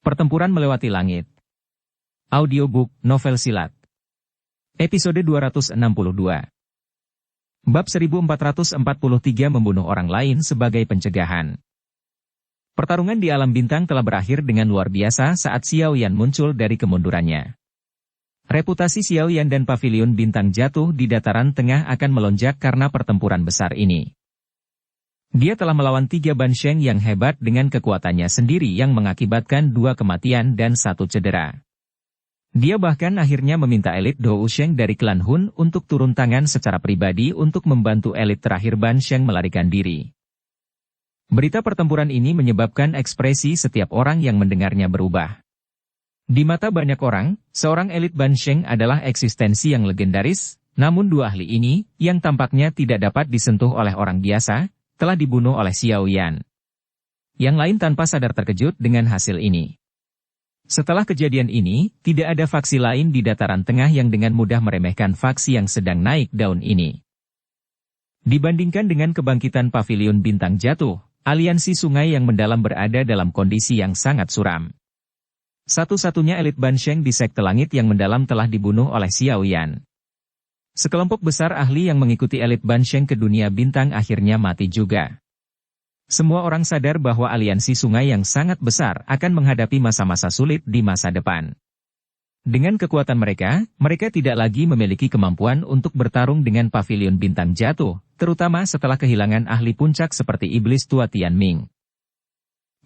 Pertempuran melewati langit. Audiobook Novel Silat. Episode 262. Bab 1443 membunuh orang lain sebagai pencegahan. Pertarungan di alam bintang telah berakhir dengan luar biasa saat Xiao Yan muncul dari kemundurannya. Reputasi Xiao Yan dan pavilion bintang jatuh di dataran tengah akan melonjak karena pertempuran besar ini. Dia telah melawan 3 Bansheng yang hebat dengan kekuatannya sendiri yang mengakibatkan 2 kematian dan 1 cedera. Dia bahkan akhirnya meminta elit Dou Sheng dari klan Hun untuk turun tangan secara pribadi untuk membantu elit terakhir Bansheng melarikan diri. Berita pertempuran ini menyebabkan ekspresi setiap orang yang mendengarnya berubah. Di mata banyak orang, seorang elit Bansheng adalah eksistensi yang legendaris, namun 2 ahli ini, yang tampaknya tidak dapat disentuh oleh orang biasa, telah dibunuh oleh Xiao Yan. Yang lain tanpa sadar terkejut dengan hasil ini. Setelah kejadian ini, tidak ada faksi lain di dataran tengah yang dengan mudah meremehkan faksi yang sedang naik daun ini. Dibandingkan dengan kebangkitan pavilion bintang jatuh, aliansi sungai yang mendalam berada dalam kondisi yang sangat suram. Satu-satunya elit Bansheng di sekte langit yang mendalam telah dibunuh oleh Xiao Yan. Sekelompok besar ahli yang mengikuti elit Bansheng ke dunia bintang akhirnya mati juga. Semua orang sadar bahwa aliansi sungai yang sangat besar akan menghadapi masa-masa sulit di masa depan. Dengan kekuatan mereka, mereka tidak lagi memiliki kemampuan untuk bertarung dengan pavilion bintang jatuh, terutama setelah kehilangan ahli puncak seperti iblis tua Tianming.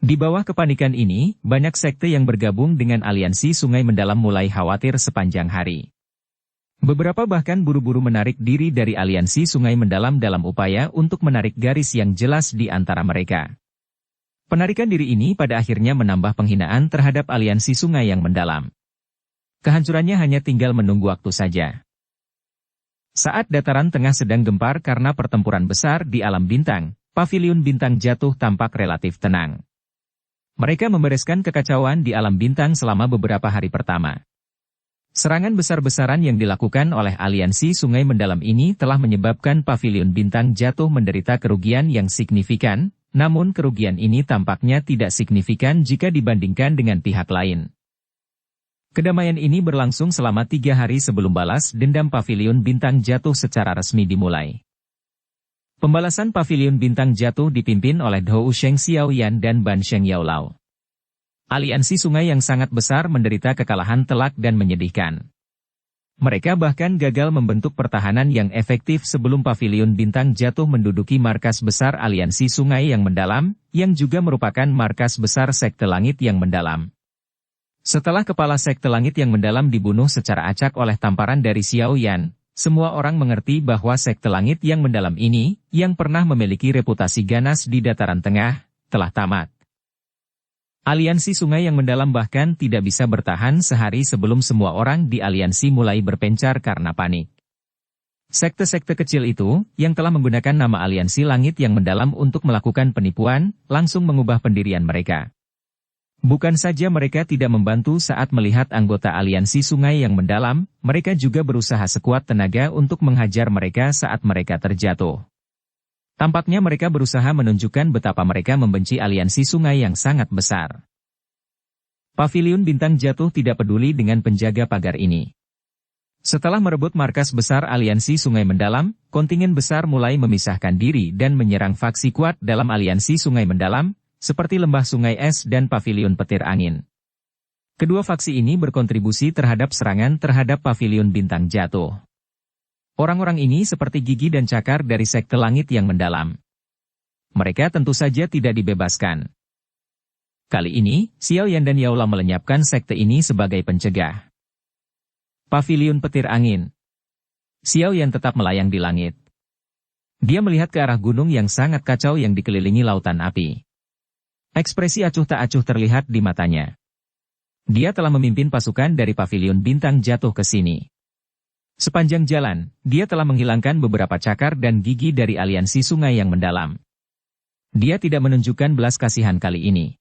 Di bawah kepanikan ini, banyak sekte yang bergabung dengan aliansi sungai mendalam mulai khawatir sepanjang hari. Beberapa bahkan buru-buru menarik diri dari aliansi sungai mendalam dalam upaya untuk menarik garis yang jelas di antara mereka. Penarikan diri ini pada akhirnya menambah penghinaan terhadap aliansi sungai yang mendalam. Kehancurannya hanya tinggal menunggu waktu saja. Saat dataran tengah sedang gempar karena pertempuran besar di alam bintang, pavilion bintang jatuh tampak relatif tenang. Mereka membereskan kekacauan di alam bintang selama beberapa hari pertama. Serangan besar-besaran yang dilakukan oleh aliansi sungai mendalam ini telah menyebabkan pavilion bintang jatuh menderita kerugian yang signifikan, namun kerugian ini tampaknya tidak signifikan jika dibandingkan dengan pihak lain. Kedamaian ini berlangsung selama 3 hari sebelum balas dendam pavilion bintang jatuh secara resmi dimulai. Pembalasan pavilion bintang jatuh dipimpin oleh Dou Sheng Xiao Yan dan Bansheng Yao Lao. Aliansi sungai yang sangat besar menderita kekalahan telak dan menyedihkan. Mereka bahkan gagal membentuk pertahanan yang efektif sebelum pavilion bintang jatuh menduduki markas besar aliansi sungai yang mendalam, yang juga merupakan markas besar sekte langit yang mendalam. Setelah kepala sekte langit yang mendalam dibunuh secara acak oleh tamparan dari Xiao Yan, semua orang mengerti bahwa sekte langit yang mendalam ini, yang pernah memiliki reputasi ganas di dataran tengah, telah tamat. Aliansi sungai yang mendalam bahkan tidak bisa bertahan sehari sebelum semua orang di aliansi mulai berpencar karena panik. Sekte-sekte kecil itu, yang telah menggunakan nama aliansi langit yang mendalam untuk melakukan penipuan, langsung mengubah pendirian mereka. Bukan saja mereka tidak membantu saat melihat anggota aliansi sungai yang mendalam, mereka juga berusaha sekuat tenaga untuk menghajar mereka saat mereka terjatuh. Tampaknya mereka berusaha menunjukkan betapa mereka membenci aliansi sungai yang sangat besar. Pavilion bintang jatuh tidak peduli dengan penjaga pagar ini. Setelah merebut markas besar aliansi sungai mendalam, kontingen besar mulai memisahkan diri dan menyerang faksi kuat dalam aliansi sungai mendalam, seperti lembah sungai es dan pavilion petir angin. Kedua faksi ini berkontribusi terhadap serangan terhadap pavilion bintang jatuh. Orang-orang ini seperti gigi dan cakar dari sekte langit yang mendalam. Mereka tentu saja tidak dibebaskan. Kali ini, Xiao Yan dan Yao Lao melenyapkan sekte ini sebagai pencegah. Pavilion petir angin. Xiao Yan tetap melayang di langit. Dia melihat ke arah gunung yang sangat kacau yang dikelilingi lautan api. Ekspresi acuh tak acuh terlihat di matanya. Dia telah memimpin pasukan dari pavilion bintang jatuh ke sini. Sepanjang jalan, dia telah menghilangkan beberapa cakar dan gigi dari aliansi sungai yang mendalam. Dia tidak menunjukkan belas kasihan kali ini.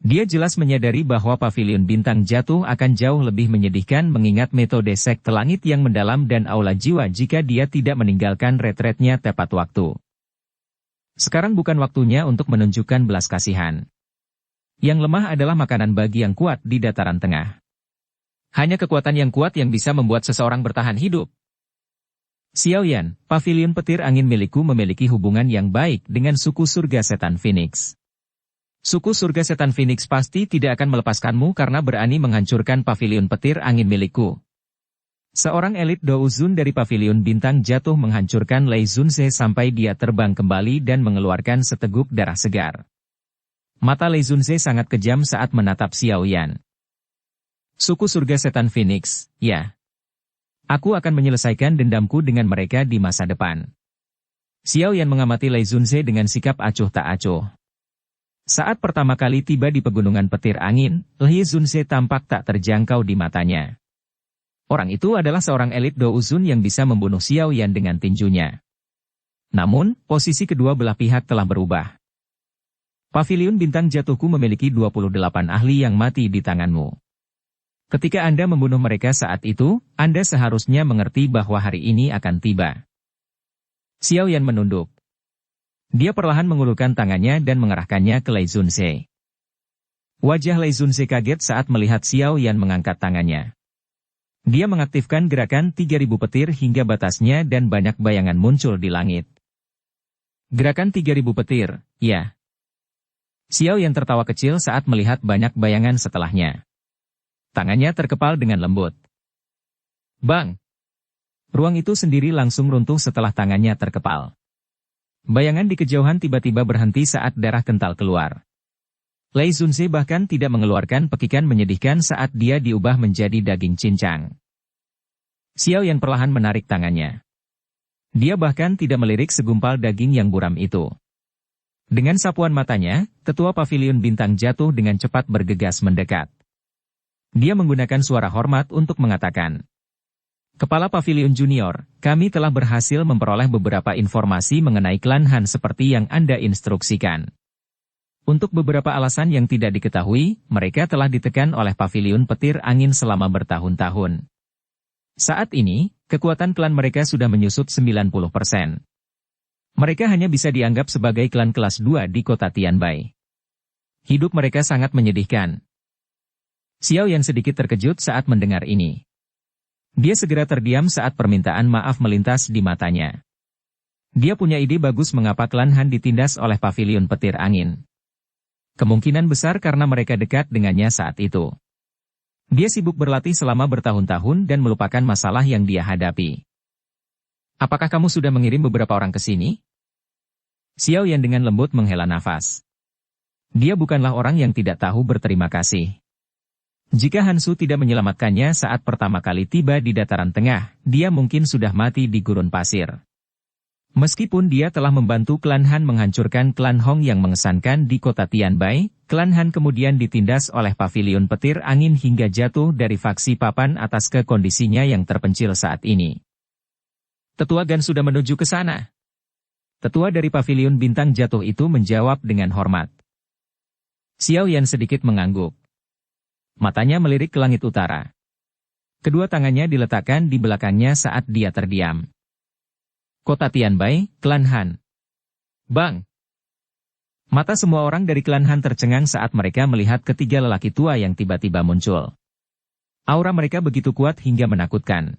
Dia jelas menyadari bahwa pavilion bintang jatuh akan jauh lebih menyedihkan mengingat metode sekte langit yang mendalam dan aula jiwa jika dia tidak meninggalkan retretnya tepat waktu. Sekarang bukan waktunya untuk menunjukkan belas kasihan. Yang lemah adalah makanan bagi yang kuat di dataran tengah. Hanya kekuatan yang kuat yang bisa membuat seseorang bertahan hidup. Xiao Yan, pavilion petir angin milikku memiliki hubungan yang baik dengan suku surga setan Phoenix. Suku surga setan Phoenix pasti tidak akan melepaskanmu karena berani menghancurkan pavilion petir angin milikku. Seorang elit Douzun dari pavilion bintang jatuh menghancurkan Lei Zunze sampai dia terbang kembali dan mengeluarkan seteguk darah segar. Mata Lei Zunze sangat kejam saat menatap Xiao Yan. Suku surga setan Phoenix, ya. Aku akan menyelesaikan dendamku dengan mereka di masa depan. Xiao Yan mengamati Lei Zunze dengan sikap acuh tak acuh. Saat pertama kali tiba di pegunungan petir angin, Lei Zunze tampak tak terjangkau di matanya. Orang itu adalah seorang elit Douzun yang bisa membunuh Xiao Yan dengan tinjunya. Namun, posisi kedua belah pihak telah berubah. Pavilion bintang jatuhku memiliki 28 ahli yang mati di tanganmu. Ketika Anda membunuh mereka saat itu, Anda seharusnya mengerti bahwa hari ini akan tiba. Xiao Yan menunduk. Dia perlahan mengulurkan tangannya dan mengarahkannya ke Lei Zunze. Wajah Lei Zunze kaget saat melihat Xiao Yan mengangkat tangannya. Dia mengaktifkan gerakan 3000 petir hingga batasnya dan banyak bayangan muncul di langit. Gerakan 3000 petir, ya. Xiao Yan tertawa kecil saat melihat banyak bayangan setelahnya. Tangannya terkepal dengan lembut. Bang! Ruang itu sendiri langsung runtuh setelah tangannya terkepal. Bayangan di kejauhan tiba-tiba berhenti saat darah kental keluar. Lei Zunze bahkan tidak mengeluarkan pekikan menyedihkan saat dia diubah menjadi daging cincang. Xiao Yan perlahan menarik tangannya. Dia bahkan tidak melirik segumpal daging yang buram itu. Dengan sapuan matanya, tetua pavilion bintang jatuh dengan cepat bergegas mendekat. Dia menggunakan suara hormat untuk mengatakan, Kepala Pavilion Junior, kami telah berhasil memperoleh beberapa informasi mengenai klan Han seperti yang Anda instruksikan. Untuk beberapa alasan yang tidak diketahui, mereka telah ditekan oleh Pavilion Petir Angin selama bertahun-tahun. Saat ini, kekuatan klan mereka sudah menyusut 90%. Mereka hanya bisa dianggap sebagai klan kelas 2 di kota Tianbai. Hidup mereka sangat menyedihkan. Xiao Yan sedikit terkejut saat mendengar ini. Dia segera terdiam saat permintaan maaf melintas di matanya. Dia punya ide bagus mengapa klan Han ditindas oleh Pavilion Petir Angin. Kemungkinan besar karena mereka dekat dengannya saat itu. Dia sibuk berlatih selama bertahun-tahun dan melupakan masalah yang dia hadapi. Apakah kamu sudah mengirim beberapa orang ke sini? Xiao Yan dengan lembut menghela nafas. Dia bukanlah orang yang tidak tahu berterima kasih. Jika Hansu tidak menyelamatkannya saat pertama kali tiba di dataran tengah, dia mungkin sudah mati di gurun pasir. Meskipun dia telah membantu klan Han menghancurkan klan Hong yang mengesankan di kota Tianbai, klan Han kemudian ditindas oleh Pavilion Petir Angin hingga jatuh dari faksi papan atas ke kondisinya yang terpencil saat ini. Tetua Gan sudah menuju ke sana. Tetua dari Pavilion Bintang Jatuh itu menjawab dengan hormat. Xiao Yan sedikit mengangguk. Matanya melirik ke langit utara. Kedua tangannya diletakkan di belakangnya saat dia terdiam. Kota Tianbai, klan Han. Bang! Mata semua orang dari klan Han tercengang saat mereka melihat ketiga lelaki tua yang tiba-tiba muncul. Aura mereka begitu kuat hingga menakutkan.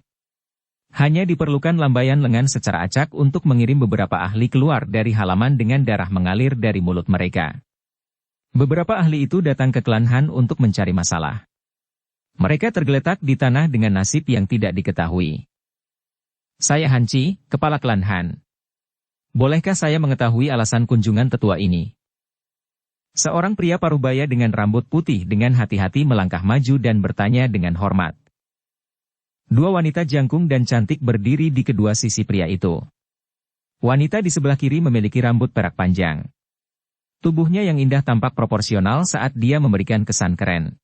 Hanya diperlukan lambaian lengan secara acak untuk mengirim beberapa ahli keluar dari halaman dengan darah mengalir dari mulut mereka. Beberapa ahli itu datang ke klan Han untuk mencari masalah. Mereka tergeletak di tanah dengan nasib yang tidak diketahui. Saya Han Chi, kepala klan Han. Bolehkah saya mengetahui alasan kunjungan tetua ini? Seorang pria parubaya dengan rambut putih dengan hati-hati melangkah maju dan bertanya dengan hormat. Dua wanita jangkung dan cantik berdiri di kedua sisi pria itu. Wanita di sebelah kiri memiliki rambut perak panjang. Tubuhnya yang indah tampak proporsional saat dia memberikan kesan keren.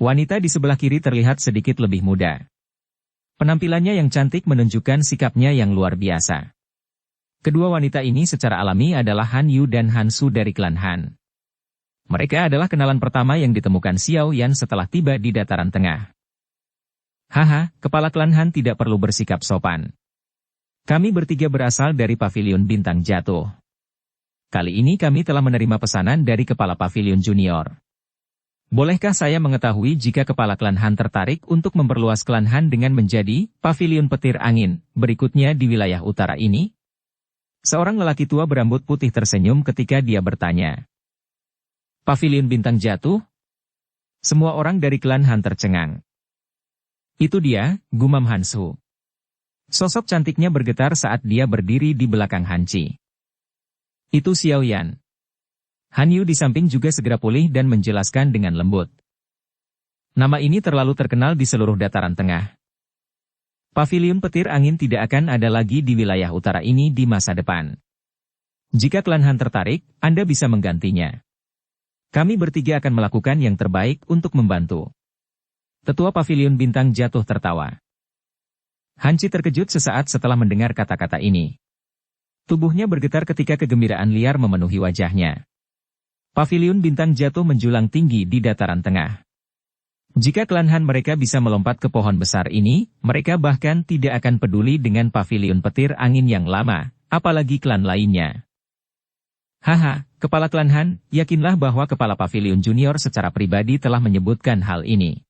Wanita di sebelah kiri terlihat sedikit lebih muda. Penampilannya yang cantik menunjukkan sikapnya yang luar biasa. Kedua wanita ini secara alami adalah Han Yu dan Han Su dari klan Han. Mereka adalah kenalan pertama yang ditemukan Xiao Yan setelah tiba di dataran tengah. Haha, kepala klan Han tidak perlu bersikap sopan. Kami bertiga berasal dari Pavilion Bintang Jatuh. Kali ini kami telah menerima pesanan dari Kepala Pavilion Junior. Bolehkah saya mengetahui jika kepala klan Han tertarik untuk memperluas klan Han dengan menjadi pavilion petir angin berikutnya di wilayah utara ini? Seorang lelaki tua berambut putih tersenyum ketika dia bertanya. Pavilion bintang jatuh? Semua orang dari klan Han tercengang. Itu dia, gumam Hansu. Sosok cantiknya bergetar saat dia berdiri di belakang Hanci. Itu Xiao Yan. Han Yu di samping juga segera pulih dan menjelaskan dengan lembut. Nama ini terlalu terkenal di seluruh dataran tengah. Pavilion petir angin tidak akan ada lagi di wilayah utara ini di masa depan. Jika klan Han tertarik, Anda bisa menggantinya. Kami bertiga akan melakukan yang terbaik untuk membantu. Tetua Pavilion Bintang Jatuh tertawa. Hanci terkejut sesaat setelah mendengar kata-kata ini. Tubuhnya bergetar ketika kegembiraan liar memenuhi wajahnya. Pavilion Bintang Jatuh menjulang tinggi di dataran tengah. Jika klan Han mereka bisa melompat ke pohon besar ini, mereka bahkan tidak akan peduli dengan pavilion petir angin yang lama, apalagi klan lainnya. Haha, kepala klan Han, yakinlah bahwa kepala pavilion junior secara pribadi telah menyebutkan hal ini.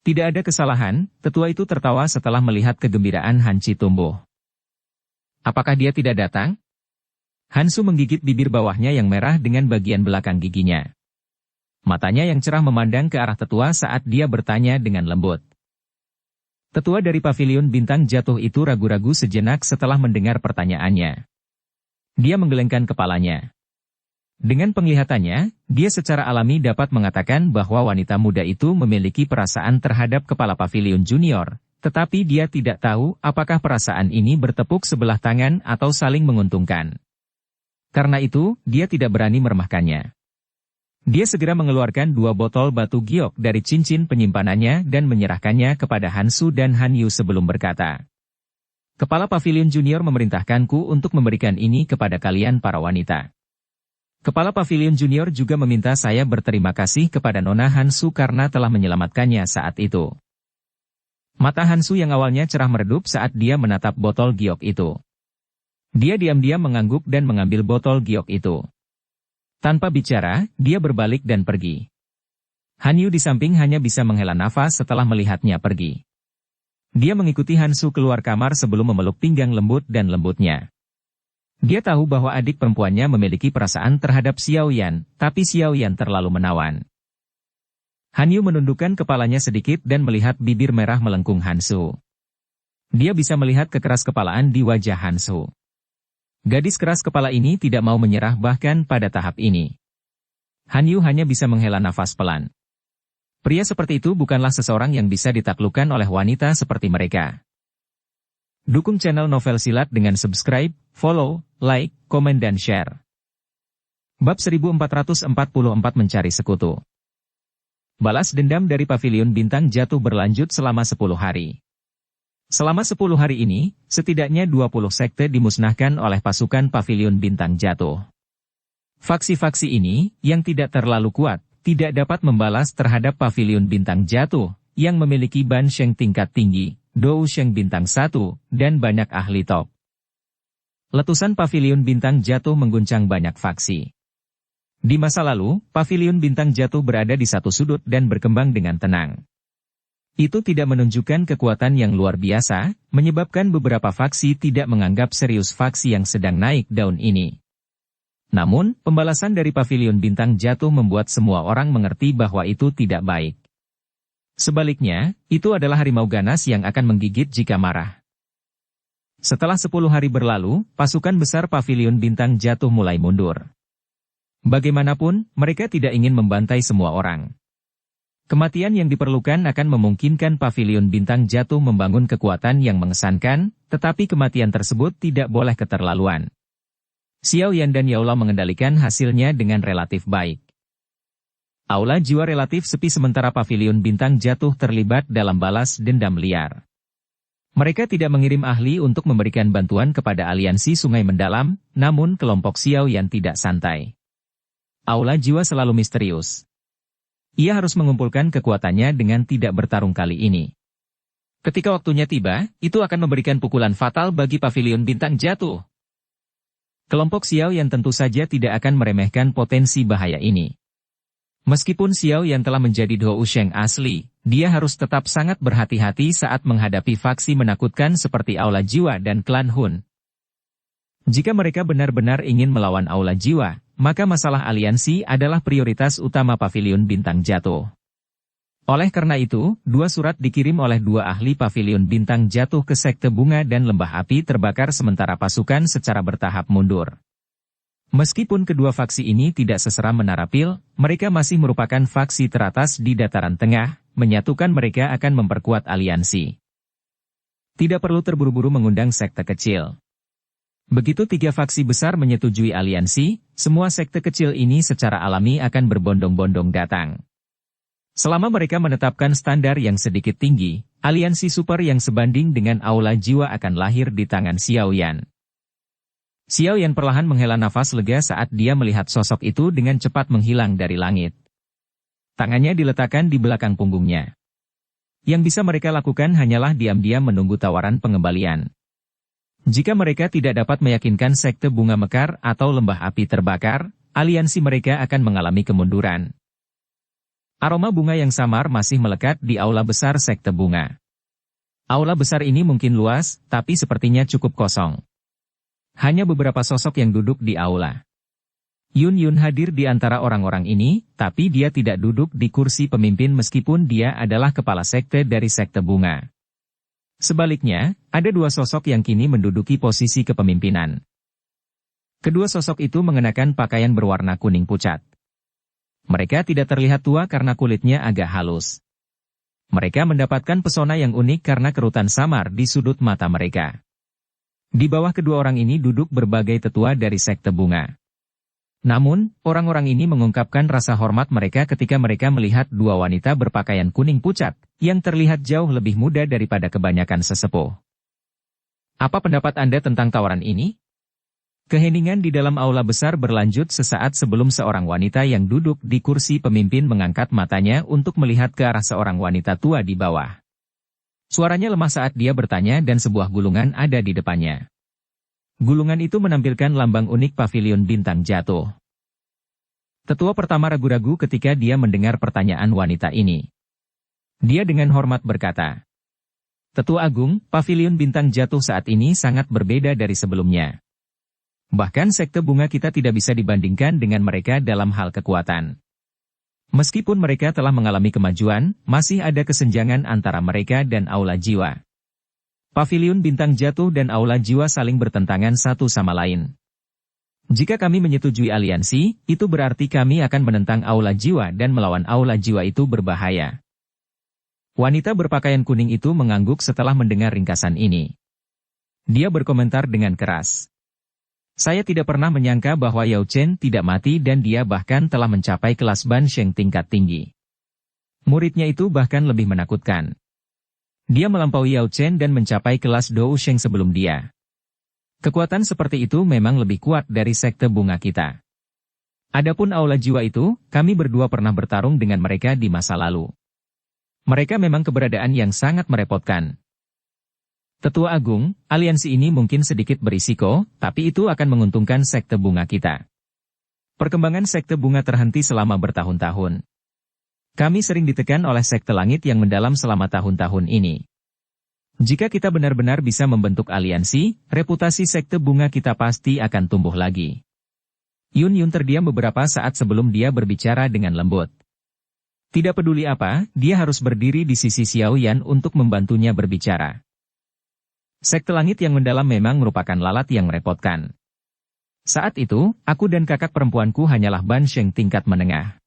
Tidak ada kesalahan, tetua itu tertawa setelah melihat kegembiraan Hanci tumbuh. Apakah dia tidak datang? Hansu menggigit bibir bawahnya yang merah dengan bagian belakang giginya. Matanya yang cerah memandang ke arah tetua saat dia bertanya dengan lembut. Tetua dari pavilion bintang jatuh itu ragu-ragu sejenak setelah mendengar pertanyaannya. Dia menggelengkan kepalanya. Dengan penglihatannya, dia secara alami dapat mengatakan bahwa wanita muda itu memiliki perasaan terhadap kepala pavilion junior, tetapi dia tidak tahu apakah perasaan ini bertepuk sebelah tangan atau saling menguntungkan. Karena itu, dia tidak berani meremehkannya. Dia segera mengeluarkan 2 botol batu giok dari cincin penyimpanannya dan menyerahkannya kepada Hansu dan Han Yu sebelum berkata. Kepala Pavilion Junior memerintahkanku untuk memberikan ini kepada kalian para wanita. Kepala Pavilion Junior juga meminta saya berterima kasih kepada Nona Hansu karena telah menyelamatkannya saat itu. Mata Hansu yang awalnya cerah meredup saat dia menatap botol giok itu. Dia diam-diam mengangguk dan mengambil botol giok itu. Tanpa bicara, dia berbalik dan pergi. Han Yu di samping hanya bisa menghela nafas setelah melihatnya pergi. Dia mengikuti Hansu keluar kamar sebelum memeluk pinggang lembut dan lembutnya. Dia tahu bahwa adik perempuannya memiliki perasaan terhadap Xiao Yan, tapi Xiao Yan terlalu menawan. Han Yu menundukkan kepalanya sedikit dan melihat bibir merah melengkung Hansu. Dia bisa melihat kekeras kepalaan di wajah Hansu. Gadis keras kepala ini tidak mau menyerah bahkan pada tahap ini. Han Yu hanya bisa menghela nafas pelan. Pria seperti itu bukanlah seseorang yang bisa ditaklukkan oleh wanita seperti mereka. Dukung channel Novel Silat dengan subscribe, follow, like, komen dan share. Bab 1444 Mencari Sekutu. Balas dendam dari Pavilion Bintang Jatuh berlanjut selama 10 hari. Selama 10 hari ini, setidaknya 20 sekte dimusnahkan oleh pasukan Pavilion Bintang Jatuh. Faksi-faksi ini, yang tidak terlalu kuat, tidak dapat membalas terhadap Pavilion Bintang Jatuh, yang memiliki Ban Sheng tingkat tinggi, Dou Sheng Bintang 1, dan banyak ahli top. Letusan Pavilion Bintang Jatuh mengguncang banyak faksi. Di masa lalu, Pavilion Bintang Jatuh berada di satu sudut dan berkembang dengan tenang. Itu tidak menunjukkan kekuatan yang luar biasa, menyebabkan beberapa faksi tidak menganggap serius faksi yang sedang naik daun ini. Namun, pembalasan dari Pavilion Bintang Jatuh membuat semua orang mengerti bahwa itu tidak baik. Sebaliknya, itu adalah harimau ganas yang akan menggigit jika marah. Setelah 10 hari berlalu, pasukan besar Pavilion Bintang Jatuh mulai mundur. Bagaimanapun, mereka tidak ingin membantai semua orang. Kematian yang diperlukan akan memungkinkan Pavilion Bintang Jatuh membangun kekuatan yang mengesankan, tetapi kematian tersebut tidak boleh keterlaluan. Xiao Yan dan Yaola mengendalikan hasilnya dengan relatif baik. Aula jiwa relatif sepi sementara Pavilion Bintang Jatuh terlibat dalam balas dendam liar. Mereka tidak mengirim ahli untuk memberikan bantuan kepada aliansi Sungai Mendalam, namun kelompok Xiao Yan tidak santai. Aula jiwa selalu misterius. Ia harus mengumpulkan kekuatannya dengan tidak bertarung kali ini. Ketika waktunya tiba, itu akan memberikan pukulan fatal bagi Pavilion Bintang Jatuh. Kelompok Xiao yang tentu saja tidak akan meremehkan potensi bahaya ini. Meskipun Xiao Yan telah menjadi Dou Sheng asli, dia harus tetap sangat berhati-hati saat menghadapi faksi menakutkan seperti Aula Jiwa dan klan Hun. Jika mereka benar-benar ingin melawan Aula Jiwa, maka masalah aliansi adalah prioritas utama Pavilion Bintang Jatuh. Oleh karena itu, 2 surat dikirim oleh 2 ahli Pavilion Bintang Jatuh ke Sekte Bunga dan Lembah Api terbakar sementara pasukan secara bertahap mundur. Meskipun kedua faksi ini tidak seseram Menara Pil, mereka masih merupakan faksi teratas di dataran tengah, menyatukan mereka akan memperkuat aliansi. Tidak perlu terburu-buru mengundang sekte kecil. Begitu 3 faksi besar menyetujui aliansi, semua sekte kecil ini secara alami akan berbondong-bondong datang. Selama mereka menetapkan standar yang sedikit tinggi, aliansi super yang sebanding dengan Aula Jiwa akan lahir di tangan Xiao Yan. Xiao Yan perlahan menghela nafas lega saat dia melihat sosok itu dengan cepat menghilang dari langit. Tangannya diletakkan di belakang punggungnya. Yang bisa mereka lakukan hanyalah diam-diam menunggu tawaran pengembalian. Jika mereka tidak dapat meyakinkan Sekte Bunga Mekar atau Lembah Api terbakar, aliansi mereka akan mengalami kemunduran. Aroma bunga yang samar masih melekat di aula besar Sekte Bunga. Aula besar ini mungkin luas, tapi sepertinya cukup kosong. Hanya beberapa sosok yang duduk di aula. Yun Yun hadir di antara orang-orang ini, tapi dia tidak duduk di kursi pemimpin meskipun dia adalah kepala sekte dari Sekte Bunga. Sebaliknya, ada 2 sosok yang kini menduduki posisi kepemimpinan. Kedua sosok itu mengenakan pakaian berwarna kuning pucat. Mereka tidak terlihat tua karena kulitnya agak halus. Mereka mendapatkan pesona yang unik karena kerutan samar di sudut mata mereka. Di bawah kedua orang ini duduk berbagai tetua dari Sekte Bunga. Namun, orang-orang ini mengungkapkan rasa hormat mereka ketika mereka melihat 2 wanita berpakaian kuning pucat, yang terlihat jauh lebih muda daripada kebanyakan sesepuh. Apa pendapat Anda tentang tawaran ini? Keheningan di dalam aula besar berlanjut sesaat sebelum seorang wanita yang duduk di kursi pemimpin mengangkat matanya untuk melihat ke arah seorang wanita tua di bawah. Suaranya lemah saat dia bertanya dan sebuah gulungan ada di depannya. Gulungan itu menampilkan lambang unik Pavilion Bintang Jatuh. Tetua pertama ragu-ragu ketika dia mendengar pertanyaan wanita ini. Dia dengan hormat berkata, "Tetua Agung, Pavilion Bintang Jatuh saat ini sangat berbeda dari sebelumnya. Bahkan Sekte Bunga kita tidak bisa dibandingkan dengan mereka dalam hal kekuatan. Meskipun mereka telah mengalami kemajuan, masih ada kesenjangan antara mereka dan Aula Jiwa. Pavilion Bintang Jatuh dan Aula Jiwa saling bertentangan satu sama lain. Jika kami menyetujui aliansi, itu berarti kami akan menentang Aula Jiwa dan melawan Aula Jiwa itu berbahaya." Wanita berpakaian kuning itu mengangguk setelah mendengar ringkasan ini. Dia berkomentar dengan keras. "Saya tidak pernah menyangka bahwa Yao Chen tidak mati dan dia bahkan telah mencapai kelas Ban Sheng tingkat tinggi. Muridnya itu bahkan lebih menakutkan. Dia melampaui Yao Chen dan mencapai kelas Dou Sheng sebelum dia. Kekuatan seperti itu memang lebih kuat dari Sekte Bunga kita. Adapun Aula Jiwa itu, kami berdua pernah bertarung dengan mereka di masa lalu. Mereka memang keberadaan yang sangat merepotkan. Tetua Agung, aliansi ini mungkin sedikit berisiko, tapi itu akan menguntungkan Sekte Bunga kita. Perkembangan Sekte Bunga terhenti selama bertahun-tahun. Kami sering ditekan oleh Sekte Langit yang mendalam selama tahun-tahun ini. Jika kita benar-benar bisa membentuk aliansi, reputasi Sekte Bunga kita pasti akan tumbuh lagi." Yun Yun terdiam beberapa saat sebelum dia berbicara dengan lembut. Tidak peduli apa, dia harus berdiri di sisi Xiao Yan untuk membantunya berbicara. Sekte Langit yang mendalam memang merupakan lalat yang merepotkan. Saat itu, aku dan kakak perempuanku hanyalah Ban Sheng tingkat menengah.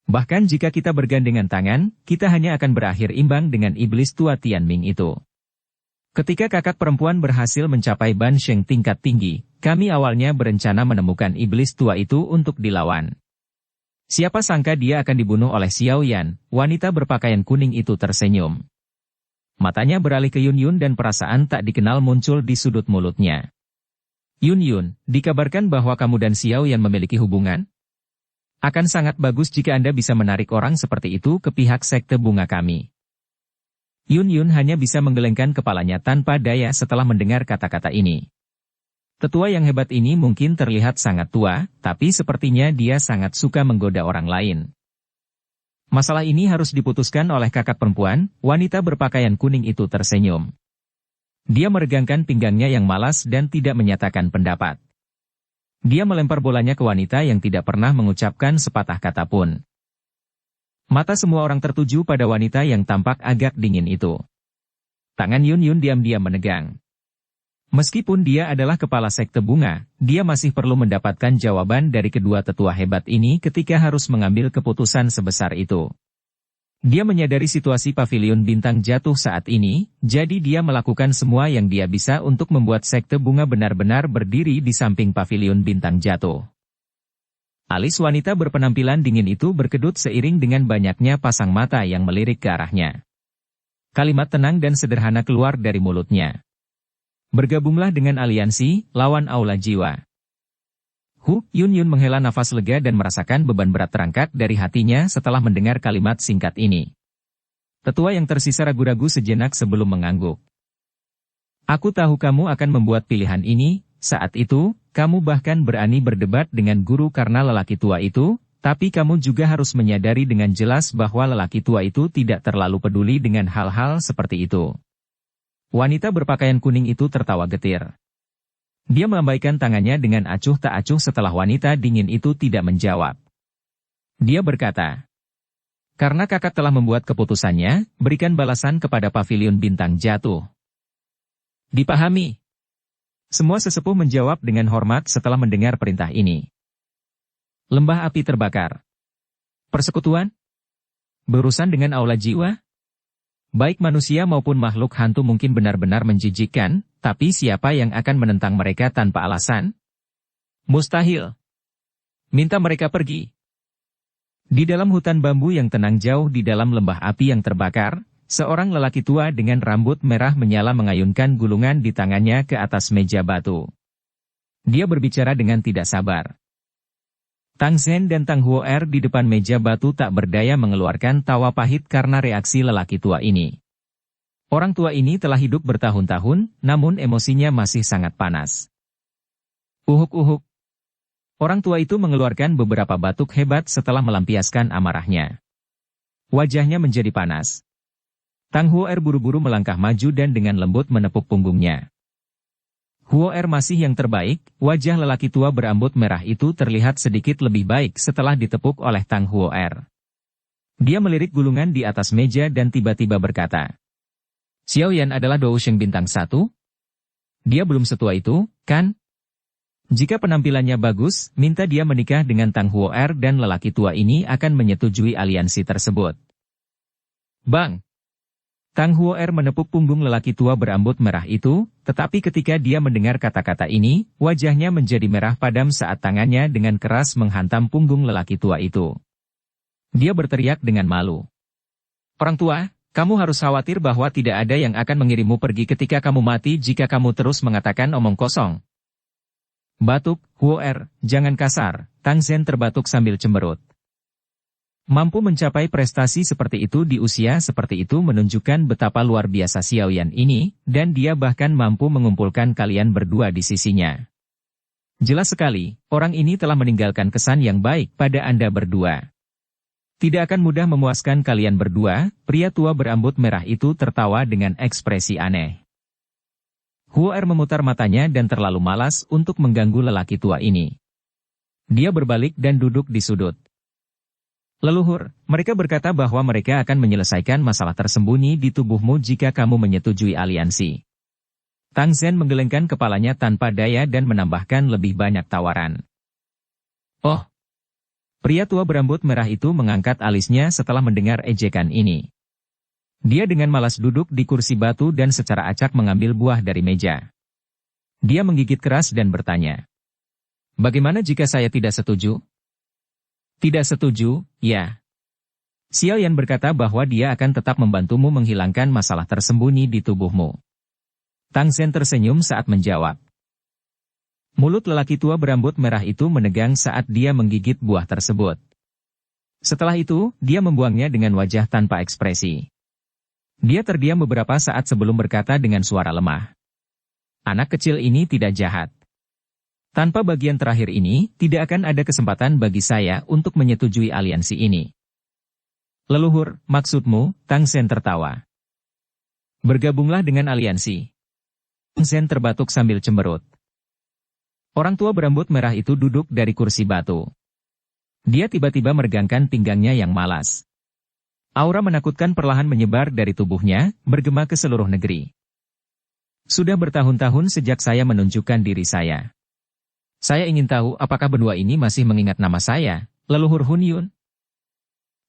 Bahkan jika kita bergandengan tangan, kita hanya akan berakhir imbang dengan iblis tua Tianming itu. Ketika kakak perempuan berhasil mencapai Ban Sheng tingkat tinggi, kami awalnya berencana menemukan iblis tua itu untuk dilawan. Siapa sangka dia akan dibunuh oleh Xiao Yan, wanita berpakaian kuning itu tersenyum. Matanya beralih ke Yun Yun dan perasaan tak dikenal muncul di sudut mulutnya. "Yun Yun, dikabarkan bahwa kamu dan Xiao Yan memiliki hubungan? Akan sangat bagus jika Anda bisa menarik orang seperti itu ke pihak Sekte Bunga kami." Yun Yun hanya bisa menggelengkan kepalanya tanpa daya setelah mendengar kata-kata ini. Tetua yang hebat ini mungkin terlihat sangat tua, tapi sepertinya dia sangat suka menggoda orang lain. Masalah ini harus diputuskan oleh kakak perempuan, wanita berpakaian kuning itu tersenyum. Dia meregangkan pinggangnya yang malas dan tidak menyatakan pendapat. Dia melempar bolanya ke wanita yang tidak pernah mengucapkan sepatah kata pun. Mata semua orang tertuju pada wanita yang tampak agak dingin itu. Tangan Yun Yun diam-diam menegang. Meskipun dia adalah kepala sekte bunga, dia masih perlu mendapatkan jawaban dari kedua tetua hebat ini ketika harus mengambil keputusan sebesar itu. Dia menyadari situasi pavilion bintang jatuh saat ini, jadi dia melakukan semua yang dia bisa untuk membuat sekte bunga benar-benar berdiri di samping pavilion bintang jatuh. Alis wanita berpenampilan dingin itu berkedut seiring dengan banyaknya pasang mata yang melirik ke arahnya. Kalimat tenang dan sederhana keluar dari mulutnya. Bergabunglah dengan aliansi, lawan aula jiwa. Yun Yun menghela nafas lega dan merasakan beban berat terangkat dari hatinya setelah mendengar kalimat singkat ini. Tetua yang tersisa ragu-ragu sejenak sebelum mengangguk. Aku tahu kamu akan membuat pilihan ini, saat itu, kamu bahkan berani berdebat dengan guru karena lelaki tua itu, tapi kamu juga harus menyadari dengan jelas bahwa lelaki tua itu tidak terlalu peduli dengan hal-hal seperti itu. Wanita berpakaian kuning itu tertawa getir. Dia melambaikan tangannya dengan acuh tak acuh setelah wanita dingin itu tidak menjawab. Dia berkata, "Karena kakak telah membuat keputusannya, berikan balasan kepada pavilion bintang jatuh." Dipahami. Semua sesepuh menjawab dengan hormat setelah mendengar perintah ini. Lembah api terbakar. Persekutuan? Berurusan dengan aula jiwa? Baik manusia maupun makhluk hantu mungkin benar-benar menjijikkan, tapi siapa yang akan menentang mereka tanpa alasan? Mustahil. Minta mereka pergi. Di dalam hutan bambu yang tenang jauh di dalam lembah api yang terbakar, seorang lelaki tua dengan rambut merah menyala mengayunkan gulungan di tangannya ke atas meja batu. Dia berbicara dengan tidak sabar. Tang Zhen dan Tang Huo'er di depan meja batu tak berdaya mengeluarkan tawa pahit karena reaksi lelaki tua ini. Orang tua ini telah hidup bertahun-tahun, namun emosinya masih sangat panas. Uhuk-uhuk. Orang tua itu mengeluarkan beberapa batuk hebat setelah melampiaskan amarahnya. Wajahnya menjadi panas. Tang Huo'er buru-buru melangkah maju dan dengan lembut menepuk punggungnya. Huo'er masih yang terbaik, wajah lelaki tua berambut merah itu terlihat sedikit lebih baik setelah ditepuk oleh Tang Huo'er. Dia melirik gulungan di atas meja dan tiba-tiba berkata, "Xiao Yan adalah Dousheng bintang 1? Dia belum setua itu, kan? Jika penampilannya bagus, minta dia menikah dengan Tang Huo'er dan lelaki tua ini akan menyetujui aliansi tersebut." Bang! Tang Huo'er menepuk punggung lelaki tua berambut merah itu, tetapi ketika dia mendengar kata-kata ini, wajahnya menjadi merah padam saat tangannya dengan keras menghantam punggung lelaki tua itu. Dia berteriak dengan malu. "Orang tua, kamu harus khawatir bahwa tidak ada yang akan mengirimmu pergi ketika kamu mati jika kamu terus mengatakan omong kosong." "Batuk, Huo'er, jangan kasar," Tang Zhen terbatuk sambil cemberut. Mampu mencapai prestasi seperti itu di usia seperti itu menunjukkan betapa luar biasa Xiao Yan ini, dan dia bahkan mampu mengumpulkan kalian berdua di sisinya. Jelas sekali, orang ini telah meninggalkan kesan yang baik pada Anda berdua. Tidak akan mudah memuaskan kalian berdua, pria tua berambut merah itu tertawa dengan ekspresi aneh. Huo'er memutar matanya dan terlalu malas untuk mengganggu lelaki tua ini. Dia berbalik dan duduk di sudut. "Leluhur, mereka berkata bahwa mereka akan menyelesaikan masalah tersembunyi di tubuhmu jika kamu menyetujui aliansi." Tang Zhen menggelengkan kepalanya tanpa daya dan menambahkan lebih banyak tawaran. "Oh!" Pria tua berambut merah itu mengangkat alisnya setelah mendengar ejekan ini. Dia dengan malas duduk di kursi batu dan secara acak mengambil buah dari meja. Dia menggigit keras dan bertanya, "Bagaimana jika saya tidak setuju?" "Tidak setuju, ya." Xiao Yan berkata bahwa dia akan tetap membantumu menghilangkan masalah tersembunyi di tubuhmu. Tang Zhen tersenyum saat menjawab. Mulut lelaki tua berambut merah itu menegang saat dia menggigit buah tersebut. Setelah itu, dia membuangnya dengan wajah tanpa ekspresi. Dia terdiam beberapa saat sebelum berkata dengan suara lemah. "Anak kecil ini tidak jahat. Tanpa bagian terakhir ini, tidak akan ada kesempatan bagi saya untuk menyetujui aliansi ini." Leluhur, maksudmu, Tang Sen tertawa. Bergabunglah dengan aliansi. Tang Sen terbatuk sambil cemberut. Orang tua berambut merah itu duduk dari kursi batu. Dia tiba-tiba meregangkan pinggangnya yang malas. Aura menakutkan perlahan menyebar dari tubuhnya, bergema ke seluruh negeri. Sudah bertahun-tahun sejak saya menunjukkan diri saya. Saya ingin tahu apakah benua ini masih mengingat nama saya, leluhur Hun Yun.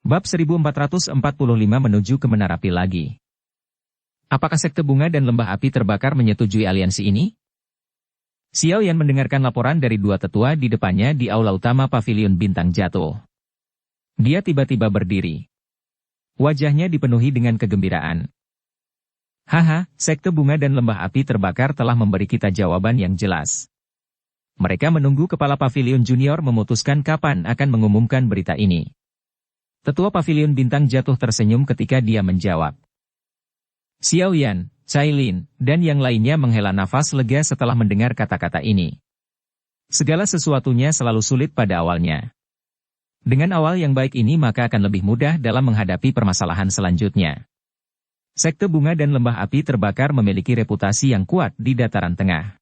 Bab 1445 menuju ke Menara Pil lagi. Apakah sekte bunga dan lembah api terbakar menyetujui aliansi ini? Xiao Yan mendengarkan laporan dari dua tetua di depannya di aula utama pavilion bintang jatuh. Dia tiba-tiba berdiri. Wajahnya dipenuhi dengan kegembiraan. Haha, sekte bunga dan lembah api terbakar telah memberi kita jawaban yang jelas. Mereka menunggu kepala pavilion junior memutuskan kapan akan mengumumkan berita ini. Tetua pavilion bintang jatuh tersenyum ketika dia menjawab. Xiao Yan, Cai Lin, dan yang lainnya menghela nafas lega setelah mendengar kata-kata ini. Segala sesuatunya selalu sulit pada awalnya. Dengan awal yang baik ini maka akan lebih mudah dalam menghadapi permasalahan selanjutnya. Sekte bunga dan lembah api terbakar memiliki reputasi yang kuat di dataran tengah.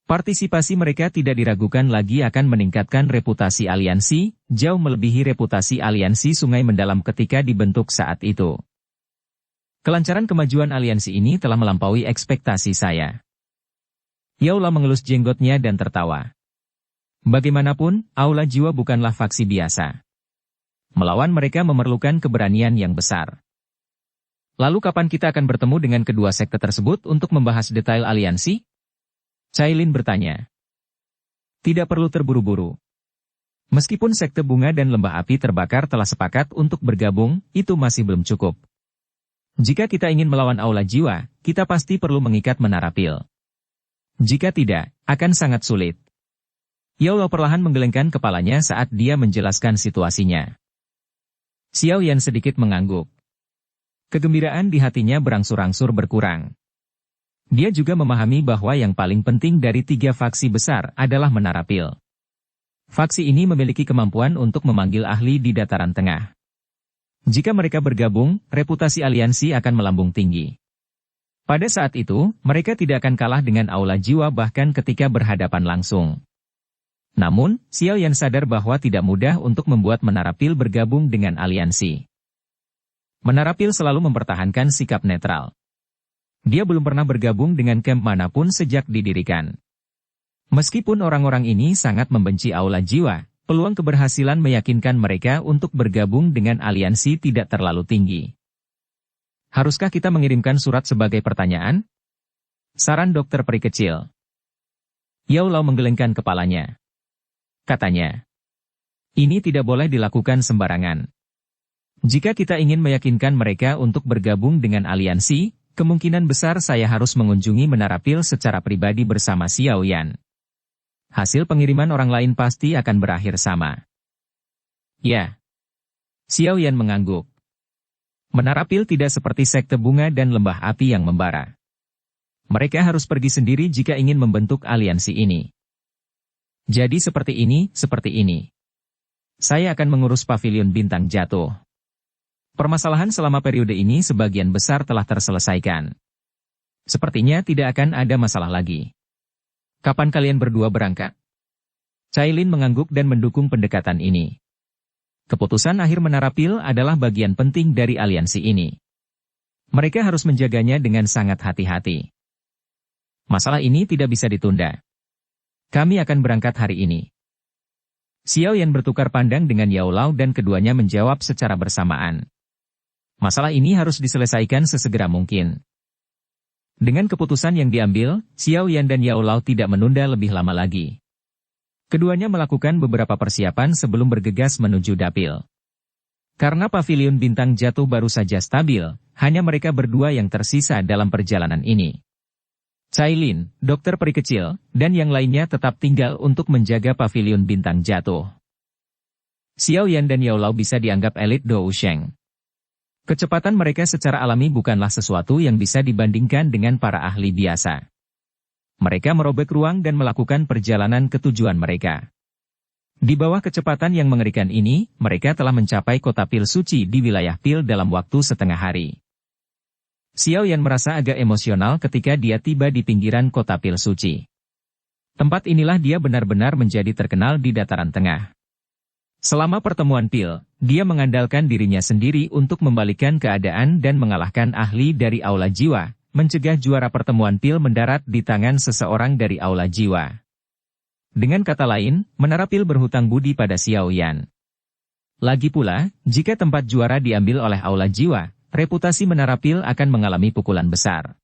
Partisipasi mereka tidak diragukan lagi akan meningkatkan reputasi aliansi, jauh melebihi reputasi aliansi Sungai Mendalam ketika dibentuk saat itu. Kelancaran kemajuan aliansi ini telah melampaui ekspektasi saya. Yaula mengelus jenggotnya dan tertawa. Bagaimanapun, Aula Jiwa bukanlah faksi biasa. Melawan mereka memerlukan keberanian yang besar. Lalu kapan kita akan bertemu dengan kedua sekte tersebut untuk membahas detail aliansi? Cai Lin bertanya. Tidak perlu terburu-buru. Meskipun sekte bunga dan lembah api terbakar telah sepakat untuk bergabung, itu masih belum cukup. Jika kita ingin melawan Aula Jiwa, kita pasti perlu mengikat Menara Pil. Jika tidak, akan sangat sulit. Yaula perlahan menggelengkan kepalanya saat dia menjelaskan situasinya. Xiao Yan sedikit mengangguk. Kegembiraan di hatinya berangsur-angsur berkurang. Dia juga memahami bahwa yang paling penting dari tiga faksi besar adalah Menara Pil. Faksi ini memiliki kemampuan untuk memanggil ahli di dataran tengah. Jika mereka bergabung, reputasi aliansi akan melambung tinggi. Pada saat itu, mereka tidak akan kalah dengan Aula Jiwa bahkan ketika berhadapan langsung. Namun, Xiao Yan sadar bahwa tidak mudah untuk membuat Menara Pil bergabung dengan aliansi. Menara Pil selalu mempertahankan sikap netral. Dia belum pernah bergabung dengan camp manapun sejak didirikan. Meskipun orang-orang ini sangat membenci Aula Jiwa, peluang keberhasilan meyakinkan mereka untuk bergabung dengan aliansi tidak terlalu tinggi. Haruskah kita mengirimkan surat sebagai pertanyaan? Saran dokter peri kecil. Yao Lao menggelengkan kepalanya. Katanya, ini tidak boleh dilakukan sembarangan. Jika kita ingin meyakinkan mereka untuk bergabung dengan aliansi, kemungkinan besar saya harus mengunjungi Menara Pil secara pribadi bersama Xiao Yan. Hasil pengiriman orang lain pasti akan berakhir sama. Ya. Xiao Yan mengangguk. Menara Pil tidak seperti sekte bunga dan lembah api yang membara. Mereka harus pergi sendiri jika ingin membentuk aliansi ini. Jadi seperti ini. Saya akan mengurus pavilion bintang jatuh. Permasalahan selama periode ini sebagian besar telah terselesaikan. Sepertinya tidak akan ada masalah lagi. Kapan kalian berdua berangkat? Cai Lin mengangguk dan mendukung pendekatan ini. Keputusan akhir Menara Pil adalah bagian penting dari aliansi ini. Mereka harus menjaganya dengan sangat hati-hati. Masalah ini tidak bisa ditunda. Kami akan berangkat hari ini. Xiao Yan bertukar pandang dengan Yao Lao dan keduanya menjawab secara bersamaan. Masalah ini harus diselesaikan sesegera mungkin. Dengan keputusan yang diambil, Xiao Yan dan Yao Lao tidak menunda lebih lama lagi. Keduanya melakukan beberapa persiapan sebelum bergegas menuju dapil. Karena pavilion bintang jatuh baru saja stabil, hanya mereka berdua yang tersisa dalam perjalanan ini. Cai Lin, dokter peri kecil, dan yang lainnya tetap tinggal untuk menjaga pavilion bintang jatuh. Xiao Yan dan Yao Lao bisa dianggap elit Dou Sheng. Kecepatan mereka secara alami bukanlah sesuatu yang bisa dibandingkan dengan para ahli biasa. Mereka merobek ruang dan melakukan perjalanan ke tujuan mereka. Di bawah kecepatan yang mengerikan ini, mereka telah mencapai kota pil suci di wilayah pil dalam waktu setengah hari. Xiao Yan merasa agak emosional ketika dia tiba di pinggiran kota pil suci. Tempat inilah dia benar-benar menjadi terkenal di dataran tengah. Selama pertemuan pil, dia mengandalkan dirinya sendiri untuk membalikkan keadaan dan mengalahkan ahli dari Aula Jiwa, mencegah juara pertemuan pil mendarat di tangan seseorang dari Aula Jiwa. Dengan kata lain, menara pil berhutang budi pada Xiao Yan. Lagi pula, jika tempat juara diambil oleh Aula Jiwa, reputasi menara pil akan mengalami pukulan besar.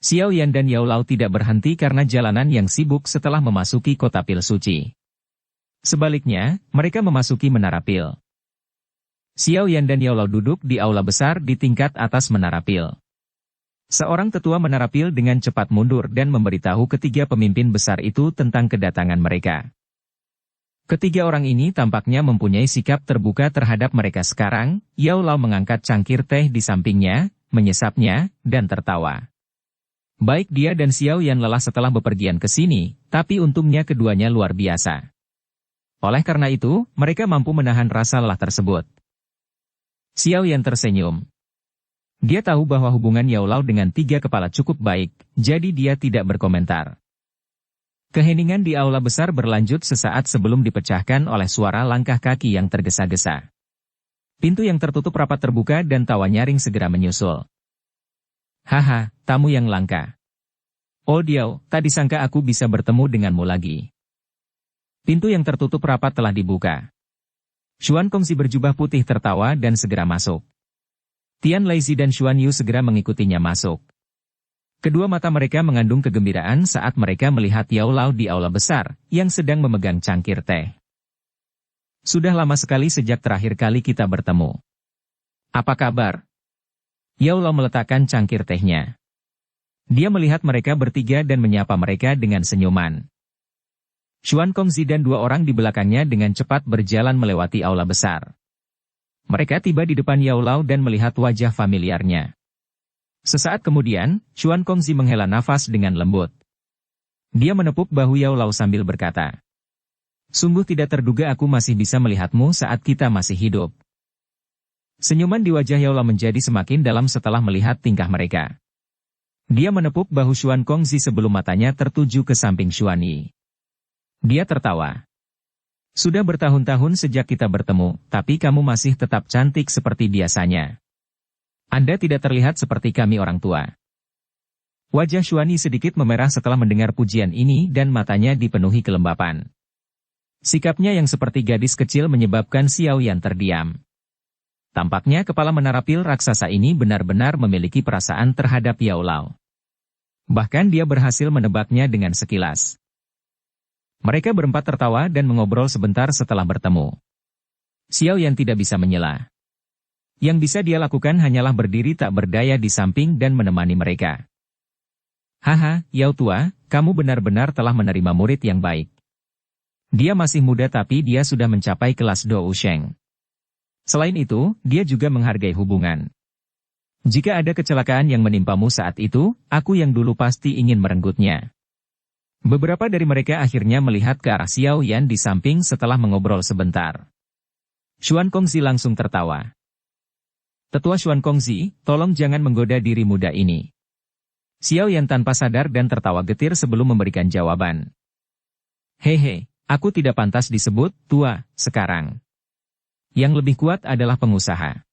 Xiao Yan dan Yao Lao tidak berhenti karena jalanan yang sibuk setelah memasuki kota pil suci. Sebaliknya, mereka memasuki menara pil. Xiao Yan dan Yao Lao duduk di aula besar di tingkat atas menara pil. Seorang tetua menara pil dengan cepat mundur dan memberitahu ketiga pemimpin besar itu tentang kedatangan mereka. Ketiga orang ini tampaknya mempunyai sikap terbuka terhadap mereka sekarang. Yao Lao mengangkat cangkir teh di sampingnya, menyesapnya, dan tertawa. Baik dia dan Xiao Yan lelah setelah bepergian ke sini, tapi untungnya keduanya luar biasa. Oleh karena itu, mereka mampu menahan rasa lelah tersebut. Xiao Yan tersenyum. Dia tahu bahwa hubungan Yao Lao dengan tiga kepala cukup baik, jadi dia tidak berkomentar. Keheningan di aula besar berlanjut sesaat sebelum dipecahkan oleh suara langkah kaki yang tergesa-gesa. Pintu yang tertutup rapat terbuka dan tawa nyaring segera menyusul. Haha, tamu yang langka. Oh Diao, tak disangka aku bisa bertemu denganmu lagi. Pintu yang tertutup rapat telah dibuka. Xuan Kongzi berjubah putih tertawa dan segera masuk. Tian Laizi dan Xuan Yu segera mengikutinya masuk. Kedua mata mereka mengandung kegembiraan saat mereka melihat Yao Lao di aula besar, yang sedang memegang cangkir teh. Sudah lama sekali sejak terakhir kali kita bertemu. Apa kabar? Yao Lao meletakkan cangkir tehnya. Dia melihat mereka bertiga dan menyapa mereka dengan senyuman. Xuan Kongzi dan dua orang di belakangnya dengan cepat berjalan melewati aula besar. Mereka tiba di depan Yao Lao dan melihat wajah familiarnya. Sesaat kemudian, Xuan Kongzi menghela nafas dengan lembut. Dia menepuk bahu Yao Lao sambil berkata, "Sungguh tidak terduga aku masih bisa melihatmu saat kita masih hidup." Senyuman di wajah Yao Lao menjadi semakin dalam setelah melihat tingkah mereka. Dia menepuk bahu Xuan Kongzi sebelum matanya tertuju ke samping Xuan Yi. Dia tertawa. Sudah bertahun-tahun sejak kita bertemu, tapi kamu masih tetap cantik seperti biasanya. Anda tidak terlihat seperti kami orang tua. Wajah Xuan Yi sedikit memerah setelah mendengar pujian ini dan matanya dipenuhi kelembapan. Sikapnya yang seperti gadis kecil menyebabkan Xiao Yan terdiam. Tampaknya kepala menara pil raksasa ini benar-benar memiliki perasaan terhadap Yao Lao. Bahkan dia berhasil menebaknya dengan sekilas. Mereka berempat tertawa dan mengobrol sebentar setelah bertemu. Xiao Yan tidak bisa menyela. Yang bisa dia lakukan hanyalah berdiri tak berdaya di samping dan menemani mereka. Haha, Yao tua, kamu benar-benar telah menerima murid yang baik. Dia masih muda tapi dia sudah mencapai kelas Dou Sheng. Selain itu, dia juga menghargai hubungan. Jika ada kecelakaan yang menimpamu saat itu, aku yang dulu pasti ingin merenggutnya. Beberapa dari mereka akhirnya melihat ke arah Xiao Yan di samping setelah mengobrol sebentar. Xuan Kongzi langsung tertawa. Tetua Xuan Kongzi, tolong jangan menggoda diri muda ini. Xiao Yan tanpa sadar dan tertawa getir sebelum memberikan jawaban. Hehe, aku tidak pantas disebut tua sekarang. Yang lebih kuat adalah pengusaha.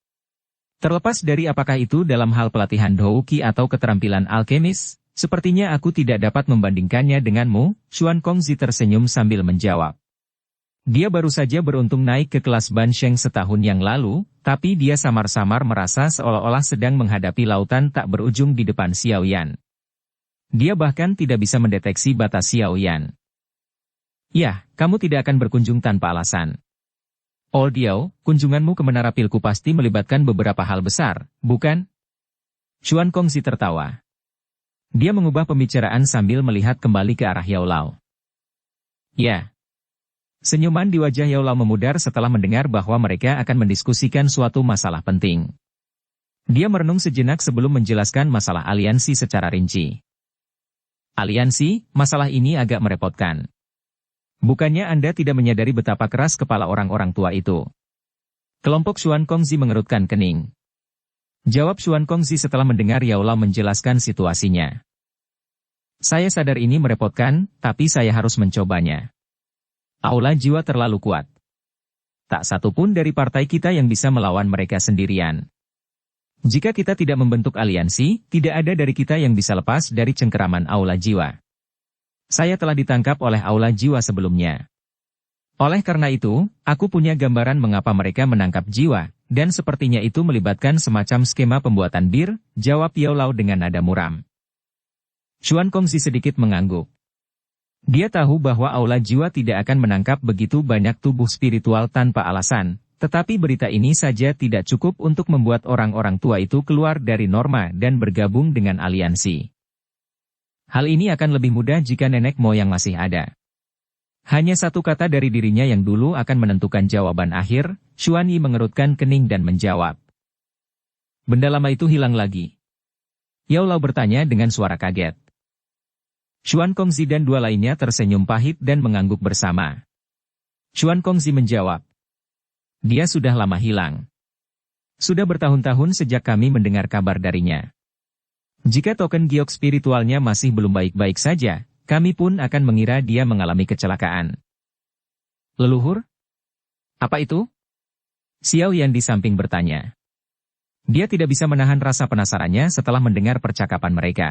Terlepas dari apakah itu dalam hal pelatihan Douki atau keterampilan alkemis, sepertinya aku tidak dapat membandingkannya denganmu, Xuan Kongzi tersenyum sambil menjawab. Dia baru saja beruntung naik ke kelas Ban Sheng setahun yang lalu, tapi dia samar-samar merasa seolah-olah sedang menghadapi lautan tak berujung di depan Xiao Yan. Dia bahkan tidak bisa mendeteksi batas Xiao Yan. Ya, kamu tidak akan berkunjung tanpa alasan. Oh Diao, kunjunganmu ke Menara Pilku pasti melibatkan beberapa hal besar, bukan? Xuan Kongzi tertawa. Dia mengubah pembicaraan sambil melihat kembali ke arah Yao Lao. Ya. Senyuman di wajah Yao Lao memudar setelah mendengar bahwa mereka akan mendiskusikan suatu masalah penting. Dia merenung sejenak sebelum menjelaskan masalah aliansi secara rinci. Aliansi, masalah ini agak merepotkan. Bukannya Anda tidak menyadari betapa keras kepala orang-orang tua itu? Kelompok Xuan Kongzi mengerutkan kening. Jawab Xuan Kongzi setelah mendengar Yao Lao menjelaskan situasinya. Saya sadar ini merepotkan, tapi saya harus mencobanya. Aula jiwa terlalu kuat. Tak satu pun dari partai kita yang bisa melawan mereka sendirian. Jika kita tidak membentuk aliansi, tidak ada dari kita yang bisa lepas dari cengkeraman aula jiwa. Saya telah ditangkap oleh aula jiwa sebelumnya. Oleh karena itu, aku punya gambaran mengapa mereka menangkap jiwa, dan sepertinya itu melibatkan semacam skema pembuatan bir, jawab Yao Lao dengan nada muram. Xuan Kongzi sedikit mengangguk. Dia tahu bahwa aula jiwa tidak akan menangkap begitu banyak tubuh spiritual tanpa alasan, tetapi berita ini saja tidak cukup untuk membuat orang-orang tua itu keluar dari norma dan bergabung dengan aliansi. Hal ini akan lebih mudah jika nenek moyang masih ada. Hanya satu kata dari dirinya yang dulu akan menentukan jawaban akhir, Xuan Yi mengerutkan kening dan menjawab. Benda lama itu hilang lagi. Yao Lao bertanya dengan suara kaget. Xuan Kongzi dan dua lainnya tersenyum pahit dan mengangguk bersama. Xuan Kongzi menjawab. Dia sudah lama hilang. Sudah bertahun-tahun sejak kami mendengar kabar darinya. Jika token giok spiritualnya masih belum baik-baik saja, kami pun akan mengira dia mengalami kecelakaan. Leluhur? Apa itu? Xiao Yan di samping bertanya. Dia tidak bisa menahan rasa penasarannya setelah mendengar percakapan mereka.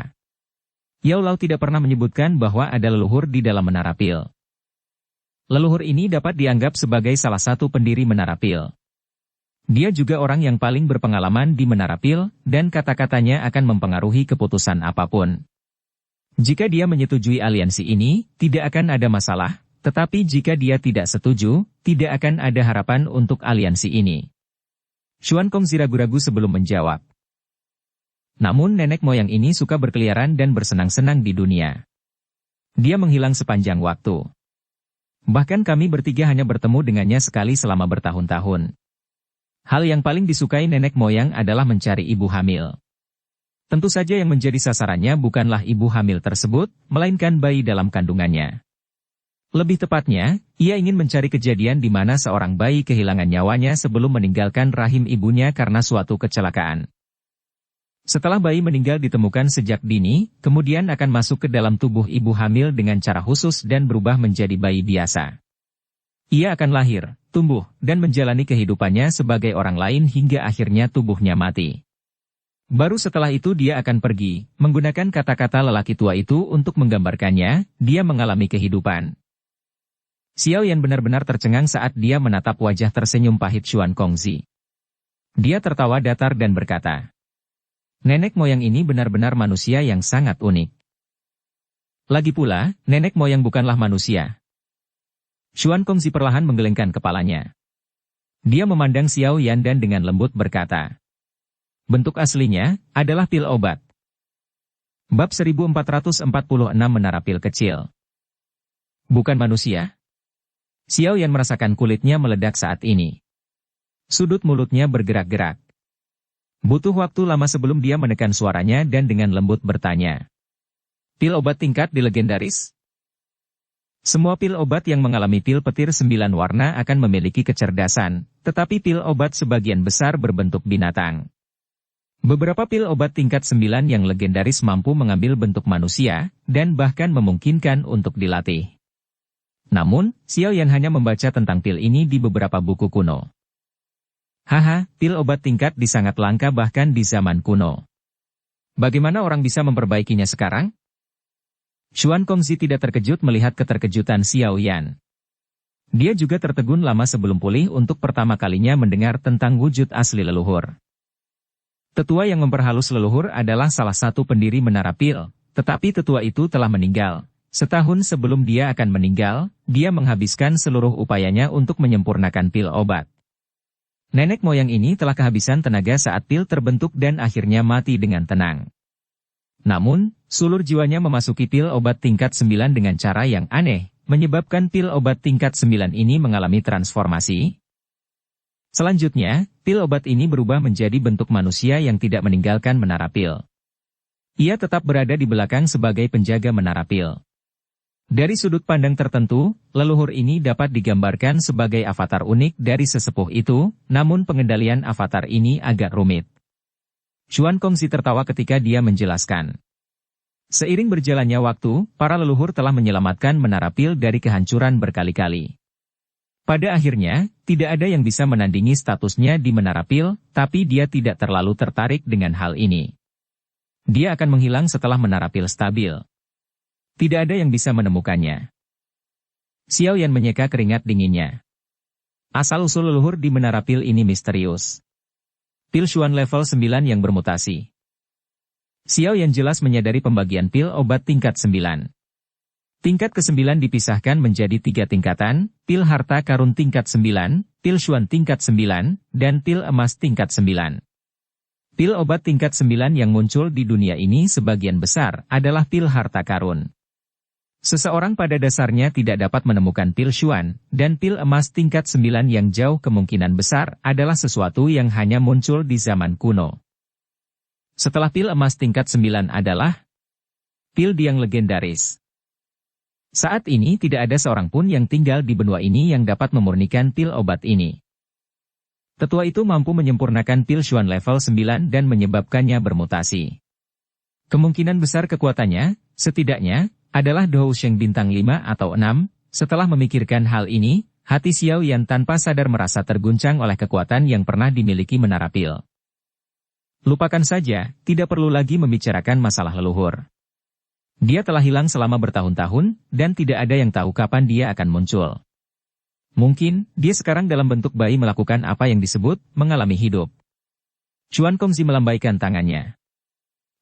Yao Lao tidak pernah menyebutkan bahwa ada leluhur di dalam Menara Pil. Leluhur ini dapat dianggap sebagai salah satu pendiri Menara Pil. Dia juga orang yang paling berpengalaman di Menara Pil, dan kata-katanya akan mempengaruhi keputusan apapun. Jika dia menyetujui aliansi ini, tidak akan ada masalah, tetapi jika dia tidak setuju, tidak akan ada harapan untuk aliansi ini. Xuan Kongzi ragu-ragu sebelum menjawab. Namun nenek moyang ini suka berkeliaran dan bersenang-senang di dunia. Dia menghilang sepanjang waktu. Bahkan kami bertiga hanya bertemu dengannya sekali selama bertahun-tahun. Hal yang paling disukai nenek moyang adalah mencari ibu hamil. Tentu saja yang menjadi sasarannya bukanlah ibu hamil tersebut, melainkan bayi dalam kandungannya. Lebih tepatnya, ia ingin mencari kejadian di mana seorang bayi kehilangan nyawanya sebelum meninggalkan rahim ibunya karena suatu kecelakaan. Setelah bayi meninggal ditemukan sejak dini, kemudian akan masuk ke dalam tubuh ibu hamil dengan cara khusus dan berubah menjadi bayi biasa. Ia akan lahir, tumbuh, dan menjalani kehidupannya sebagai orang lain hingga akhirnya tubuhnya mati. Baru setelah itu dia akan pergi, menggunakan kata-kata lelaki tua itu untuk menggambarkannya, dia mengalami kehidupan. Xiao Yan benar-benar tercengang saat dia menatap wajah tersenyum pahit Xuan Kongzi. Dia tertawa datar dan berkata, nenek moyang ini benar-benar manusia yang sangat unik. Lagi pula, nenek moyang bukanlah manusia. Xuan Kongzi perlahan menggelengkan kepalanya. Dia memandang Xiao Yan dan dengan lembut berkata, bentuk aslinya adalah pil obat. Bab 1446 Menara Pil Kecil. Bukan manusia? Xiao Yan merasakan kulitnya meledak saat ini. Sudut mulutnya bergerak-gerak. Butuh waktu lama sebelum dia menekan suaranya dan dengan lembut bertanya. Pil obat tingkat di legendaris? Semua pil obat yang mengalami pil petir 9 warna akan memiliki kecerdasan, tetapi pil obat sebagian besar berbentuk binatang. Beberapa pil obat tingkat 9 yang legendaris mampu mengambil bentuk manusia, dan bahkan memungkinkan untuk dilatih. Namun, Xiao Yan hanya membaca tentang pil ini di beberapa buku kuno. Haha, pil obat tingkat di sangat langka bahkan di zaman kuno. Bagaimana orang bisa memperbaikinya sekarang? Xuan Kongzi tidak terkejut melihat keterkejutan Xiao Yan. Dia juga tertegun lama sebelum pulih untuk pertama kalinya mendengar tentang wujud asli leluhur. Tetua yang memperhalus leluhur adalah salah satu pendiri Menara Pil, tetapi tetua itu telah meninggal. Setahun sebelum dia akan meninggal, dia menghabiskan seluruh upayanya untuk menyempurnakan pil obat. Nenek moyang ini telah kehabisan tenaga saat pil terbentuk dan akhirnya mati dengan tenang. Namun, sulur jiwanya memasuki pil obat tingkat 9 dengan cara yang aneh, menyebabkan pil obat tingkat 9 ini mengalami transformasi. Selanjutnya, pil obat ini berubah menjadi bentuk manusia yang tidak meninggalkan Menara Pil. Ia tetap berada di belakang sebagai penjaga Menara Pil. Dari sudut pandang tertentu, leluhur ini dapat digambarkan sebagai avatar unik dari sesepuh itu, namun pengendalian avatar ini agak rumit. Xuan Kongzi tertawa ketika dia menjelaskan. Seiring berjalannya waktu, para leluhur telah menyelamatkan Menara Pil dari kehancuran berkali-kali. Pada akhirnya, tidak ada yang bisa menandingi statusnya di Menara Pil, tapi dia tidak terlalu tertarik dengan hal ini. Dia akan menghilang setelah Menara Pil stabil. Tidak ada yang bisa menemukannya. Xiao Yan menyeka keringat dinginnya. Asal-usul leluhur di Menara Pil ini misterius. Pil Xuan level 9 yang bermutasi. Xiao Yan jelas menyadari pembagian pil obat tingkat 9. Tingkat ke-9 dipisahkan menjadi 3 tingkatan, pil harta karun tingkat 9, pil Xuan tingkat 9, dan pil emas tingkat 9. Pil obat tingkat 9 yang muncul di dunia ini sebagian besar adalah pil harta karun. Seseorang pada dasarnya tidak dapat menemukan pil Xuan, dan pil emas tingkat 9 yang jauh kemungkinan besar adalah sesuatu yang hanya muncul di zaman kuno. Setelah pil emas tingkat 9 adalah pil yang legendaris. Saat ini tidak ada seorang pun yang tinggal di benua ini yang dapat memurnikan pil obat ini. Tetua itu mampu menyempurnakan pil Xuan level 9 dan menyebabkannya bermutasi. Kemungkinan besar kekuatannya, setidaknya, adalah Dou Sheng bintang 5 atau 6, setelah memikirkan hal ini, hati Xiao Yan tanpa sadar merasa terguncang oleh kekuatan yang pernah dimiliki Menara Pil. Lupakan saja, tidak perlu lagi membicarakan masalah leluhur. Dia telah hilang selama bertahun-tahun, dan tidak ada yang tahu kapan dia akan muncul. Mungkin, dia sekarang dalam bentuk bayi melakukan apa yang disebut, mengalami hidup. Xuan Kongzi melambaikan tangannya.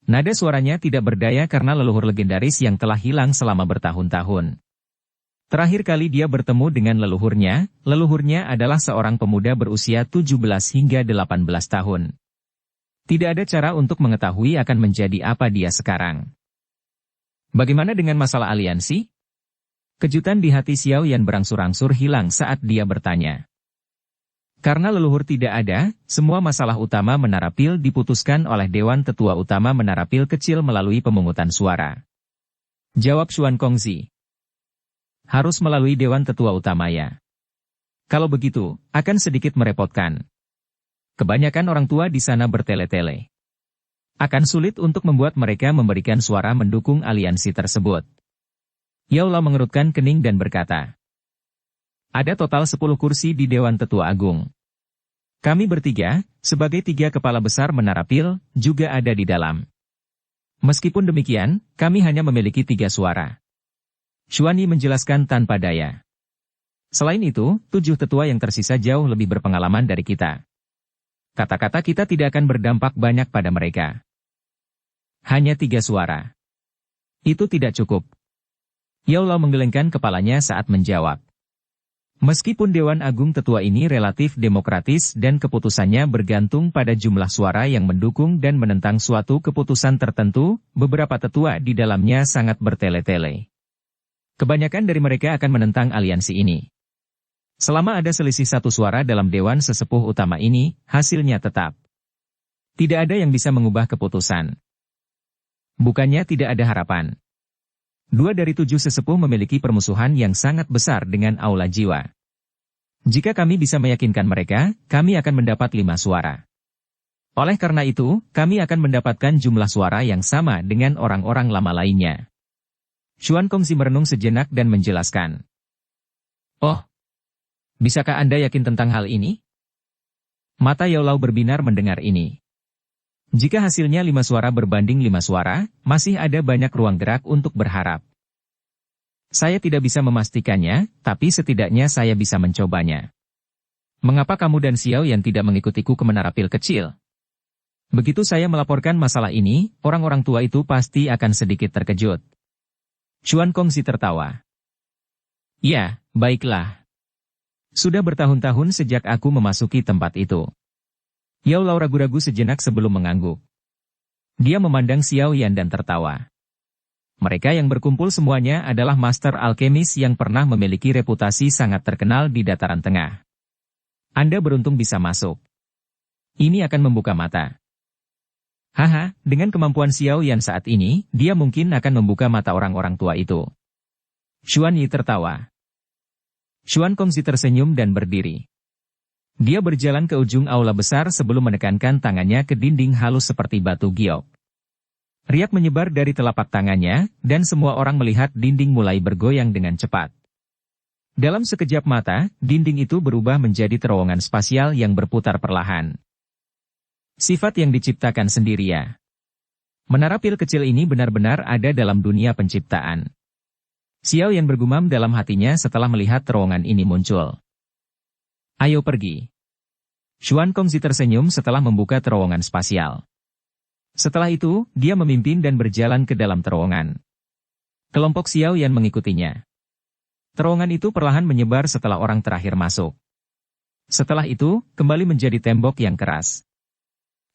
Nada suaranya tidak berdaya karena leluhur legendaris yang telah hilang selama bertahun-tahun. Terakhir kali dia bertemu dengan leluhurnya adalah seorang pemuda berusia 17 hingga 18 tahun. Tidak ada cara untuk mengetahui akan menjadi apa dia sekarang. Bagaimana dengan masalah aliansi? Kejutan di hati Xiao Yan berangsur-angsur hilang saat dia bertanya. Karena leluhur tidak ada, semua masalah utama Menara Pil diputuskan oleh Dewan Tetua Utama Menara Pil kecil melalui pemungutan suara. Jawab Xuan Kongzi. Harus melalui Dewan Tetua Utama ya. Kalau begitu, akan sedikit merepotkan. Kebanyakan orang tua di sana bertele-tele. Akan sulit untuk membuat mereka memberikan suara mendukung aliansi tersebut. Yao Lao mengerutkan kening dan berkata. Ada total 10 kursi di Dewan Tetua Agung. Kami bertiga, sebagai 3 kepala besar Menara Pil, juga ada di dalam. Meskipun demikian, kami hanya memiliki 3 suara. Xuan Yi menjelaskan tanpa daya. Selain itu, 7 tetua yang tersisa jauh lebih berpengalaman dari kita. Kata-kata kita tidak akan berdampak banyak pada mereka. Hanya 3 suara. Itu tidak cukup. Yao Lao menggelengkan kepalanya saat menjawab. Meskipun Dewan Agung Tetua ini relatif demokratis dan keputusannya bergantung pada jumlah suara yang mendukung dan menentang suatu keputusan tertentu, beberapa tetua di dalamnya sangat bertele-tele. Kebanyakan dari mereka akan menentang aliansi ini. Selama ada selisih 1 suara dalam Dewan Sesepuh Utama ini, hasilnya tetap. Tidak ada yang bisa mengubah keputusan. Bukannya tidak ada harapan. 2 dari 7 sesepuh memiliki permusuhan yang sangat besar dengan aula jiwa. Jika kami bisa meyakinkan mereka, kami akan mendapat 5 suara. Oleh karena itu, kami akan mendapatkan jumlah suara yang sama dengan orang-orang lama lainnya. Xuan Kongzi merenung sejenak dan menjelaskan. Oh, bisakah Anda yakin tentang hal ini? Mata Yao Lao berbinar mendengar ini. Jika hasilnya 5 suara berbanding 5 suara, masih ada banyak ruang gerak untuk berharap. Saya tidak bisa memastikannya, tapi setidaknya saya bisa mencobanya. Mengapa kamu dan Xiao Yan tidak mengikutiku ke Menara Pil kecil? Begitu saya melaporkan masalah ini, orang-orang tua itu pasti akan sedikit terkejut. Xuan Kongzi tertawa. Ya, baiklah. Sudah bertahun-tahun sejak aku memasuki tempat itu. Yao Lao ragu-ragu sejenak sebelum mengangguk. Dia memandang Xiao Yan dan tertawa. Mereka yang berkumpul semuanya adalah master alkemis yang pernah memiliki reputasi sangat terkenal di dataran tengah. Anda beruntung bisa masuk. Ini akan membuka mata. Haha, dengan kemampuan Xiao Yan saat ini, dia mungkin akan membuka mata orang-orang tua itu. Xuan Yi tertawa. Xuan Kongzi tersenyum dan berdiri. Dia berjalan ke ujung aula besar sebelum menekankan tangannya ke dinding halus seperti batu giok. Riak menyebar dari telapak tangannya, dan semua orang melihat dinding mulai bergoyang dengan cepat. Dalam sekejap mata, dinding itu berubah menjadi terowongan spasial yang berputar perlahan. Sifat yang diciptakan sendiri ya. Menara pil kecil ini benar-benar ada dalam dunia penciptaan. Xiao Yan bergumam dalam hatinya setelah melihat terowongan ini muncul. Ayo pergi. Xuan Kongzi tersenyum setelah membuka terowongan spasial. Setelah itu, dia memimpin dan berjalan ke dalam terowongan. Kelompok Xiao Yan mengikutinya. Terowongan itu perlahan menyebar setelah orang terakhir masuk. Setelah itu, kembali menjadi tembok yang keras.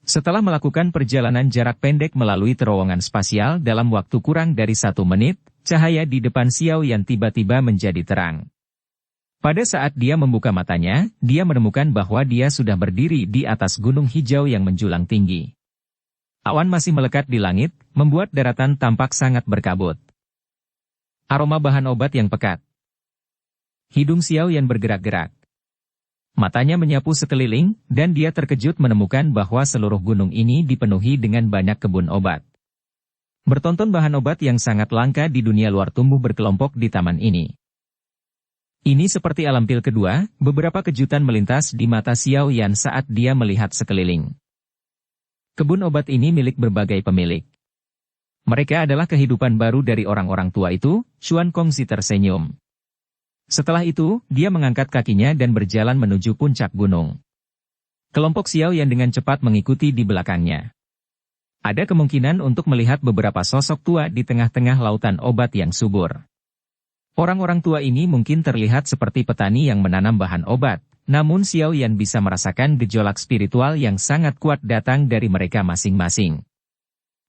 Setelah melakukan perjalanan jarak pendek melalui terowongan spasial dalam waktu kurang dari 1 menit, cahaya di depan Xiao Yan tiba-tiba menjadi terang. Pada saat dia membuka matanya, dia menemukan bahwa dia sudah berdiri di atas gunung hijau yang menjulang tinggi. Awan masih melekat di langit, membuat daratan tampak sangat berkabut. Aroma bahan obat yang pekat. Hidung Xiao Yan bergerak-gerak. Matanya menyapu sekeliling, dan dia terkejut menemukan bahwa seluruh gunung ini dipenuhi dengan banyak kebun obat. Bertonton bahan obat yang sangat langka di dunia luar tumbuh berkelompok di taman ini. Ini seperti alam pil kedua, beberapa kejutan melintas di mata Xiao Yan saat dia melihat sekeliling. Kebun obat ini milik berbagai pemilik. Mereka adalah kehidupan baru dari orang-orang tua itu, Xuan Kongzi tersenyum. Setelah itu, dia mengangkat kakinya dan berjalan menuju puncak gunung. Kelompok Xiao Yan dengan cepat mengikuti di belakangnya. Ada kemungkinan untuk melihat beberapa sosok tua di tengah-tengah lautan obat yang subur. Orang-orang tua ini mungkin terlihat seperti petani yang menanam bahan obat. Namun Xiao Yan bisa merasakan gejolak spiritual yang sangat kuat datang dari mereka masing-masing.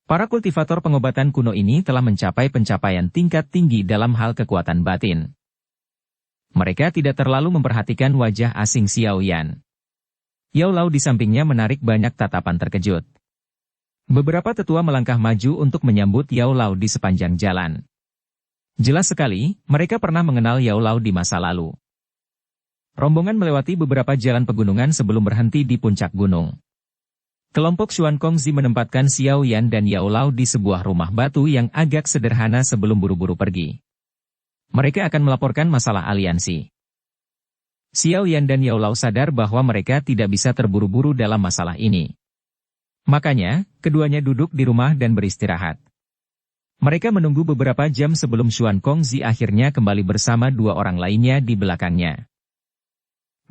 Para kultivator pengobatan kuno ini telah mencapai pencapaian tingkat tinggi dalam hal kekuatan batin. Mereka tidak terlalu memperhatikan wajah asing Xiao Yan. Yao Lao di sampingnya menarik banyak tatapan terkejut. Beberapa tetua melangkah maju untuk menyambut Yao Lao di sepanjang jalan. Jelas sekali, mereka pernah mengenal Yao Lao di masa lalu. Rombongan melewati beberapa jalan pegunungan sebelum berhenti di puncak gunung. Kelompok Xuan Kongzi menempatkan Xiao Yan dan Yao Lao di sebuah rumah batu yang agak sederhana sebelum buru-buru pergi. Mereka akan melaporkan masalah aliansi. Xiao Yan dan Yao Lao sadar bahwa mereka tidak bisa terburu-buru dalam masalah ini. Makanya, keduanya duduk di rumah dan beristirahat. Mereka menunggu beberapa jam sebelum Xuan Kongzi akhirnya kembali bersama 2 orang lainnya di belakangnya.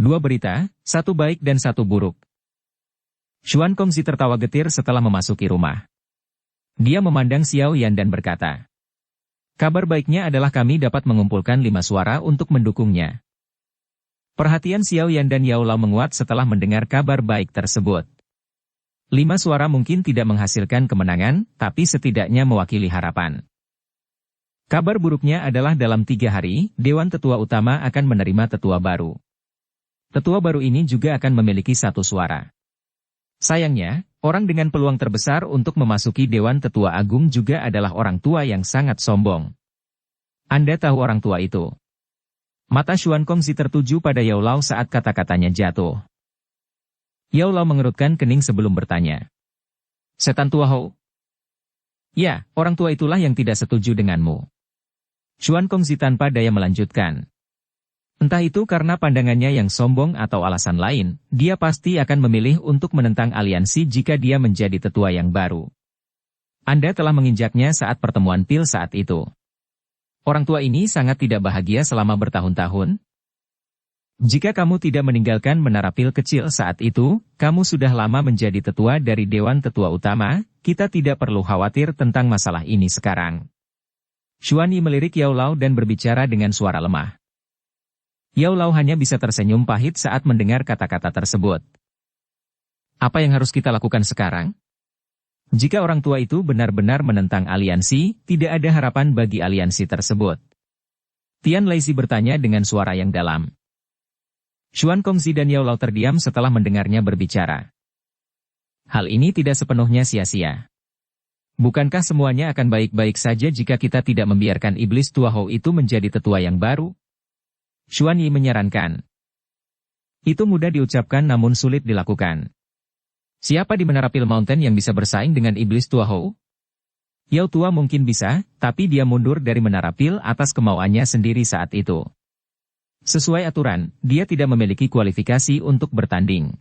2 berita, 1 baik dan 1 buruk. Xuan Kongzi tertawa getir setelah memasuki rumah. Dia memandang Xiao Yan dan berkata, "Kabar baiknya adalah kami dapat mengumpulkan 5 suara untuk mendukungnya." Perhatian Xiao Yan dan Yao Lao menguat setelah mendengar kabar baik tersebut. 5 suara mungkin tidak menghasilkan kemenangan, tapi setidaknya mewakili harapan. Kabar buruknya adalah dalam 3 hari, Dewan Tetua Utama akan menerima tetua baru. Tetua baru ini juga akan memiliki 1 suara. Sayangnya, orang dengan peluang terbesar untuk memasuki Dewan Tetua Agung juga adalah orang tua yang sangat sombong. Anda tahu orang tua itu? Mata Xuan Kongzi tertuju pada Yao Lao saat kata-katanya jatuh. Yao Lao mengerutkan kening sebelum bertanya. Setan tua Hou? Ya, orang tua itulah yang tidak setuju denganmu. Xuan Kongzi tanpa daya melanjutkan. Entah itu karena pandangannya yang sombong atau alasan lain, dia pasti akan memilih untuk menentang aliansi jika dia menjadi tetua yang baru. Anda telah menginjaknya saat pertemuan pil saat itu. Orang tua ini sangat tidak bahagia selama bertahun-tahun. Jika kamu tidak meninggalkan menara pil kecil saat itu, kamu sudah lama menjadi tetua dari Dewan Tetua Utama, kita tidak perlu khawatir tentang masalah ini sekarang. Xuan Yi melirik Yao Lao dan berbicara dengan suara lemah. Yao Lao hanya bisa tersenyum pahit saat mendengar kata-kata tersebut. Apa yang harus kita lakukan sekarang? Jika orang tua itu benar-benar menentang aliansi, tidak ada harapan bagi aliansi tersebut. Tian Laixi bertanya dengan suara yang dalam. Xuan Kongzi dan Yao Lao terdiam setelah mendengarnya berbicara. Hal ini tidak sepenuhnya sia-sia. Bukankah semuanya akan baik-baik saja jika kita tidak membiarkan iblis tua Hou itu menjadi tetua yang baru? Xuan Yi menyarankan. Itu mudah diucapkan namun sulit dilakukan. Siapa di Menara Pil Mountain yang bisa bersaing dengan iblis tua Hou? Yao tua mungkin bisa, tapi dia mundur dari Menara Pil atas kemauannya sendiri saat itu. Sesuai aturan, dia tidak memiliki kualifikasi untuk bertanding.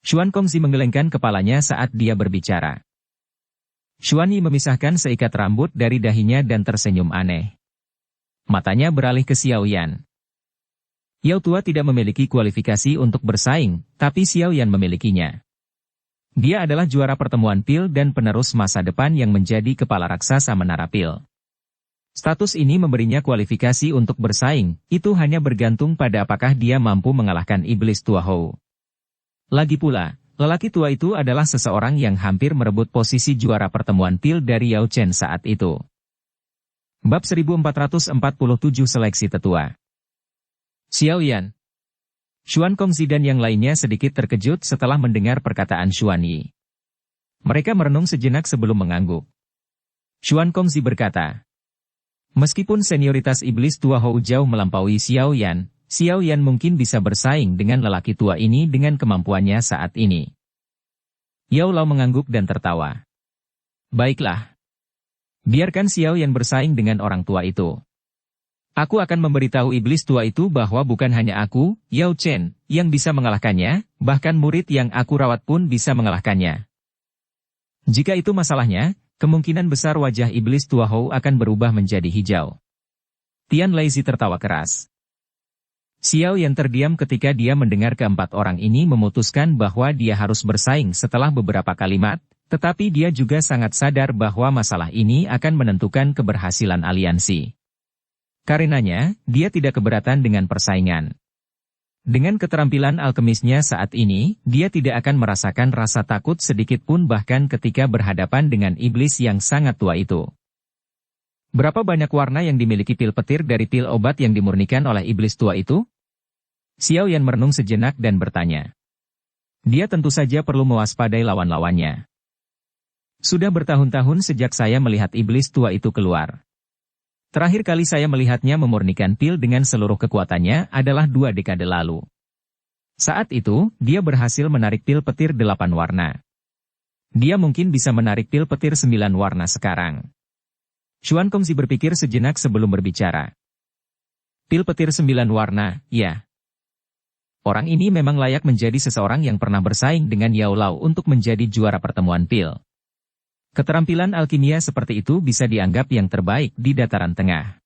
Xuan Kongzi menggelengkan kepalanya saat dia berbicara. Xuan Yi memisahkan seikat rambut dari dahinya dan tersenyum aneh. Matanya beralih ke Xiao Yan. Yao tua tidak memiliki kualifikasi untuk bersaing, tapi Xiao Yan memilikinya. Dia adalah juara pertemuan Pil dan penerus masa depan yang menjadi kepala raksasa Menara Pil. Status ini memberinya kualifikasi untuk bersaing, itu hanya bergantung pada apakah dia mampu mengalahkan iblis tua Hou. Lagi pula, lelaki tua itu adalah seseorang yang hampir merebut posisi juara pertemuan Pil dari Yao Chen saat itu. Bab 1447 Seleksi Tetua. Xiao Yan. Xuan Kongzi dan yang lainnya sedikit terkejut setelah mendengar perkataan Xuan Yi. Mereka merenung sejenak sebelum mengangguk. Xuan Kongzi berkata, meskipun senioritas iblis tua Hou jauh melampaui Xiao Yan mungkin bisa bersaing dengan lelaki tua ini dengan kemampuannya saat ini. Yao Lao mengangguk dan tertawa. Baiklah. Biarkan Xiao Yan bersaing dengan orang tua itu. Aku akan memberitahu iblis tua itu bahwa bukan hanya aku, Yao Chen, yang bisa mengalahkannya, bahkan murid yang aku rawat pun bisa mengalahkannya. Jika itu masalahnya, kemungkinan besar wajah iblis tua Hou akan berubah menjadi hijau. Tian Laizi tertawa keras. Xiao Yan terdiam ketika dia mendengar keempat orang ini memutuskan bahwa dia harus bersaing setelah beberapa kalimat, tetapi dia juga sangat sadar bahwa masalah ini akan menentukan keberhasilan aliansi. Karenanya, dia tidak keberatan dengan persaingan. Dengan keterampilan alkemisnya saat ini, dia tidak akan merasakan rasa takut sedikit pun bahkan ketika berhadapan dengan iblis yang sangat tua itu. Berapa banyak warna yang dimiliki pil petir dari pil obat yang dimurnikan oleh iblis tua itu? Xiao Yan merenung sejenak dan bertanya. Dia tentu saja perlu mewaspadai lawan-lawannya. Sudah bertahun-tahun sejak saya melihat iblis tua itu keluar. Terakhir kali saya melihatnya memurnikan pil dengan seluruh kekuatannya adalah 2 dekade lalu. Saat itu, dia berhasil menarik pil petir 8 warna. Dia mungkin bisa menarik pil petir 9 warna sekarang. Xuan Kongzi berpikir sejenak sebelum berbicara. Pil petir 9 warna, ya. Orang ini memang layak menjadi seseorang yang pernah bersaing dengan Yao Lao untuk menjadi juara pertemuan pil. Keterampilan alkimia seperti itu bisa dianggap yang terbaik di dataran tengah.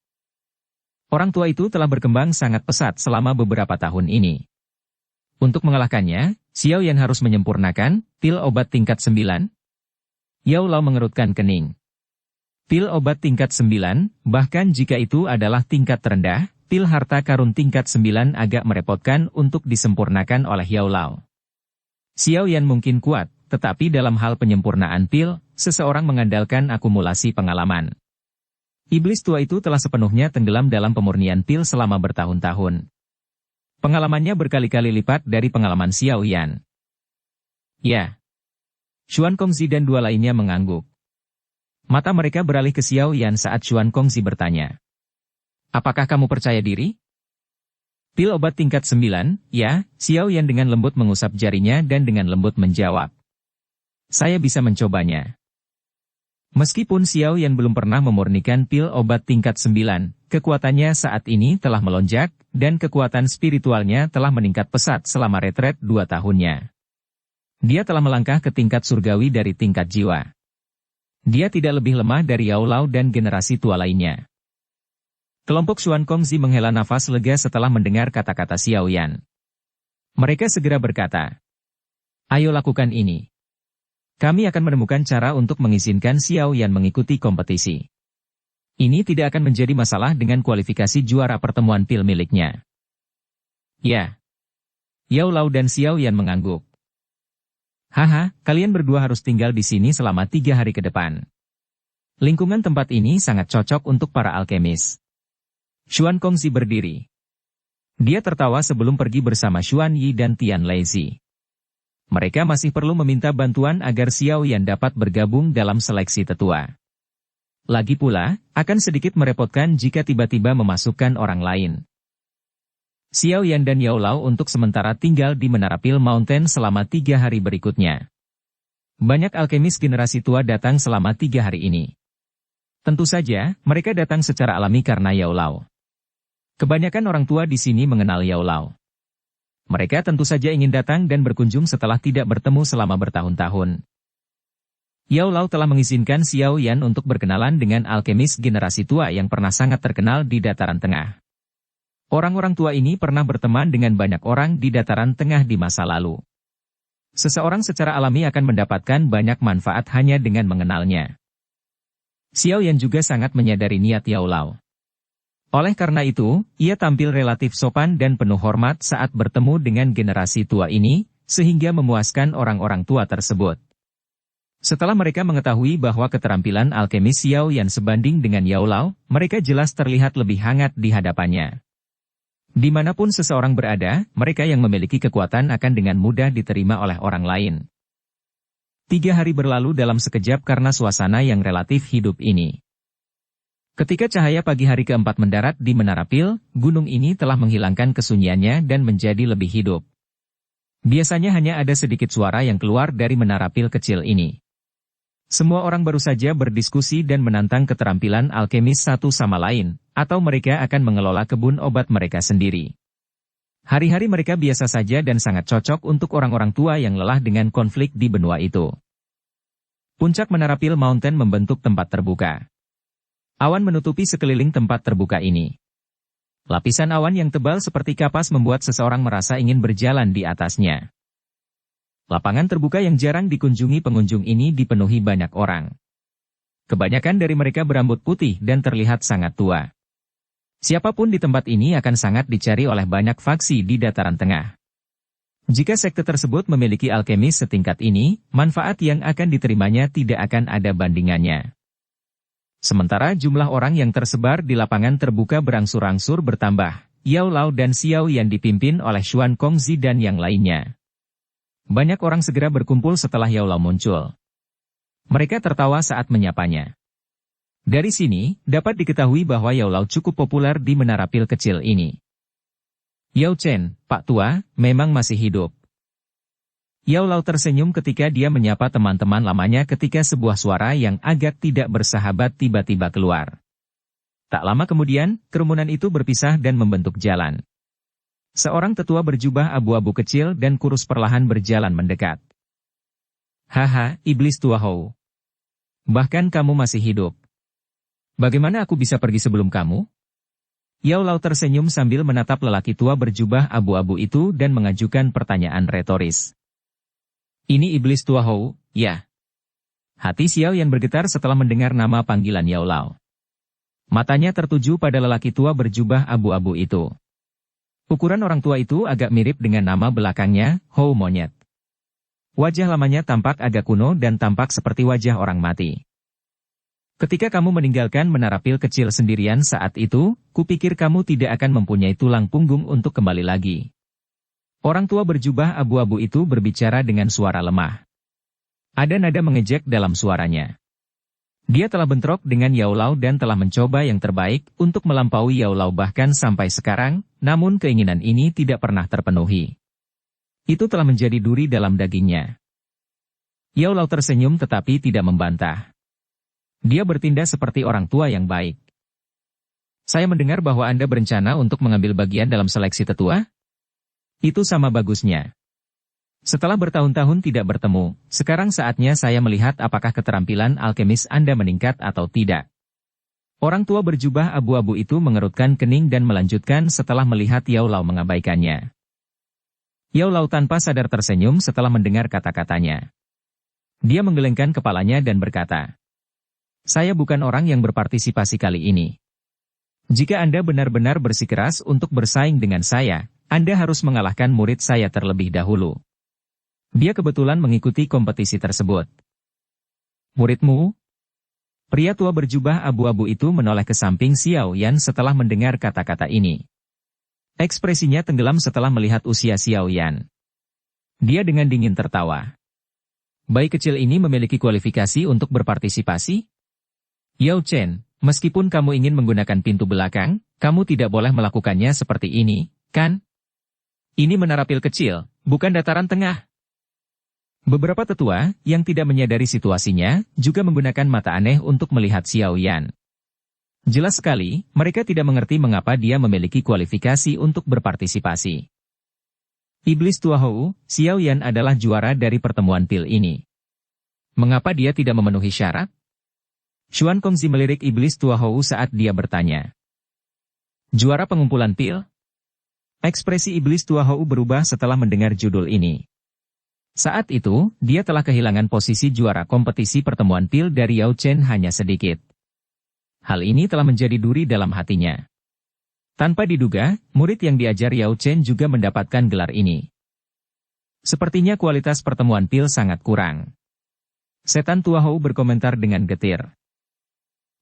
Orang tua itu telah berkembang sangat pesat selama beberapa tahun ini. Untuk mengalahkannya, Xiao Yan harus menyempurnakan pil obat tingkat 9. Yao Lao mengerutkan kening. Pil obat tingkat 9, bahkan jika itu adalah tingkat terendah, pil harta karun tingkat 9 agak merepotkan untuk disempurnakan oleh Yao Lao. Xiao Yan mungkin kuat, tetapi dalam hal penyempurnaan pil, seseorang mengandalkan akumulasi pengalaman. Iblis tua itu telah sepenuhnya tenggelam dalam pemurnian pil selama bertahun-tahun. Pengalamannya berkali-kali lipat dari pengalaman Xiao Yan. Ya. Xuan Kongzi dan 2 lainnya mengangguk. Mata mereka beralih ke Xiao Yan saat Xuan Kongzi bertanya. Apakah kamu percaya diri? Pil obat tingkat 9, ya, Xiao Yan dengan lembut mengusap jarinya dan dengan lembut menjawab. Saya bisa mencobanya. Meskipun Xiao Yan belum pernah memurnikan pil obat tingkat 9, kekuatannya saat ini telah melonjak, dan kekuatan spiritualnya telah meningkat pesat selama retret 2 tahunnya. Dia telah melangkah ke tingkat surgawi dari tingkat jiwa. Dia tidak lebih lemah dari Yao Lao dan generasi tua lainnya. Kelompok Xuan Kongzi menghela nafas lega setelah mendengar kata-kata Xiao Yan. Mereka segera berkata, ayo lakukan ini. Kami akan menemukan cara untuk mengizinkan Xiao Yan mengikuti kompetisi. Ini tidak akan menjadi masalah dengan kualifikasi juara pertemuan pil miliknya. Ya. Yao Lao dan Xiao Yan mengangguk. Haha, kalian berdua harus tinggal di sini selama 3 hari ke depan. Lingkungan tempat ini sangat cocok untuk para alkemis. Xuan Kongzi berdiri. Dia tertawa sebelum pergi bersama Xuan Yi dan Tian Laizi. Mereka masih perlu meminta bantuan agar Xiao Yan dapat bergabung dalam seleksi tetua. Lagi pula, akan sedikit merepotkan jika tiba-tiba memasukkan orang lain. Xiao Yan dan Yao Lao untuk sementara tinggal di Menara Pil Mountain selama 3 hari berikutnya. Banyak alkemis generasi tua datang selama 3 hari ini. Tentu saja, mereka datang secara alami karena Yao Lao. Kebanyakan orang tua di sini mengenal Yao Lao. Mereka tentu saja ingin datang dan berkunjung setelah tidak bertemu selama bertahun-tahun. Yao Lao telah mengizinkan Xiao Yan untuk berkenalan dengan alkemis generasi tua yang pernah sangat terkenal di Dataran Tengah. Orang-orang tua ini pernah berteman dengan banyak orang di Dataran Tengah di masa lalu. Seseorang secara alami akan mendapatkan banyak manfaat hanya dengan mengenalnya. Xiao Yan juga sangat menyadari niat Yao Lao. Oleh karena itu, ia tampil relatif sopan dan penuh hormat saat bertemu dengan generasi tua ini, sehingga memuaskan orang-orang tua tersebut. Setelah mereka mengetahui bahwa keterampilan alkemis Xiao Yan sebanding dengan Yao Lao, mereka jelas terlihat lebih hangat di hadapannya. Dimanapun seseorang berada, mereka yang memiliki kekuatan akan dengan mudah diterima oleh orang lain. 3 hari berlalu dalam sekejap karena suasana yang relatif hidup ini. Ketika cahaya pagi hari keempat mendarat di Menara Pil, gunung ini telah menghilangkan kesunyiannya dan menjadi lebih hidup. Biasanya hanya ada sedikit suara yang keluar dari Menara Pil kecil ini. Semua orang baru saja berdiskusi dan menantang keterampilan alkemis satu sama lain, atau mereka akan mengelola kebun obat mereka sendiri. Hari-hari mereka biasa saja dan sangat cocok untuk orang-orang tua yang lelah dengan konflik di benua itu. Puncak Menara Pil Mountain membentuk tempat terbuka. Awan menutupi sekeliling tempat terbuka ini. Lapisan awan yang tebal seperti kapas membuat seseorang merasa ingin berjalan di atasnya. Lapangan terbuka yang jarang dikunjungi pengunjung ini dipenuhi banyak orang. Kebanyakan dari mereka berambut putih dan terlihat sangat tua. Siapapun di tempat ini akan sangat dicari oleh banyak faksi di Dataran Tengah. Jika sekte tersebut memiliki alkemis setingkat ini, manfaat yang akan diterimanya tidak akan ada bandingannya. Sementara jumlah orang yang tersebar di lapangan terbuka berangsur-angsur bertambah, Yao Lao dan Xiao Yan dipimpin oleh Xuan Kongzi dan yang lainnya. Banyak orang segera berkumpul setelah Yao Lao muncul. Mereka tertawa saat menyapanya. Dari sini, dapat diketahui bahwa Yao Lao cukup populer di Menara Pil kecil ini. Yao Chen, Pak Tua, memang masih hidup. Yao Lao tersenyum ketika dia menyapa teman-teman lamanya ketika sebuah suara yang agak tidak bersahabat tiba-tiba keluar. Tak lama kemudian, kerumunan itu berpisah dan membentuk jalan. Seorang tetua berjubah abu-abu kecil dan kurus perlahan berjalan mendekat. Haha, iblis tua Hou. Bahkan kamu masih hidup. Bagaimana aku bisa pergi sebelum kamu? Yao Lao tersenyum sambil menatap lelaki tua berjubah abu-abu itu dan mengajukan pertanyaan retoris. Ini iblis tua Hou, ya. Hati Xiao Yan bergetar setelah mendengar nama panggilan Yao Lao. Matanya tertuju pada lelaki tua berjubah abu-abu itu. Ukuran orang tua itu agak mirip dengan nama belakangnya, Hou Monyet. Wajah lamanya tampak agak kuno dan tampak seperti wajah orang mati. Ketika kamu meninggalkan Menara Pil kecil sendirian saat itu, kupikir kamu tidak akan mempunyai tulang punggung untuk kembali lagi. Orang tua berjubah abu-abu itu berbicara dengan suara lemah. Ada nada mengejek dalam suaranya. Dia telah bentrok dengan Yao Lao dan telah mencoba yang terbaik untuk melampaui Yao Lao bahkan sampai sekarang, namun keinginan ini tidak pernah terpenuhi. Itu telah menjadi duri dalam dagingnya. Yao Lao tersenyum tetapi tidak membantah. Dia bertindak seperti orang tua yang baik. Saya mendengar bahwa Anda berencana untuk mengambil bagian dalam seleksi tetua? Itu sama bagusnya. Setelah bertahun-tahun tidak bertemu, sekarang saatnya saya melihat apakah keterampilan alkemis Anda meningkat atau tidak. Orang tua berjubah abu-abu itu mengerutkan kening dan melanjutkan setelah melihat Yao Lao mengabaikannya. Yao Lao tanpa sadar tersenyum setelah mendengar kata-katanya. Dia menggelengkan kepalanya dan berkata, "Saya bukan orang yang berpartisipasi kali ini. Jika Anda benar-benar bersikeras untuk bersaing dengan saya, Anda harus mengalahkan murid saya terlebih dahulu." Dia kebetulan mengikuti kompetisi tersebut. Muridmu? Pria tua berjubah abu-abu itu menoleh ke samping Xiao Yan setelah mendengar kata-kata ini. Ekspresinya tenggelam setelah melihat usia Xiao Yan. Dia dengan dingin tertawa. Bayi kecil ini memiliki kualifikasi untuk berpartisipasi? Yao Chen, meskipun kamu ingin menggunakan pintu belakang, kamu tidak boleh melakukannya seperti ini, kan? Ini menara pil kecil, bukan dataran tengah. Beberapa tetua, yang tidak menyadari situasinya, juga menggunakan mata aneh untuk melihat Xiao Yan. Jelas sekali, mereka tidak mengerti mengapa dia memiliki kualifikasi untuk berpartisipasi. Iblis tua Hou, Xiao Yan adalah juara dari pertemuan pil ini. Mengapa dia tidak memenuhi syarat? Xuan Kongzi melirik iblis tua Hou saat dia bertanya. Juara pengumpulan pil? Ekspresi iblis tua Hou berubah setelah mendengar judul ini. Saat itu, dia telah kehilangan posisi juara kompetisi pertemuan pil dari Yao Chen hanya sedikit. Hal ini telah menjadi duri dalam hatinya. Tanpa diduga, murid yang diajar Yao Chen juga mendapatkan gelar ini. Sepertinya kualitas pertemuan pil sangat kurang. Setan tua Hou berkomentar dengan getir.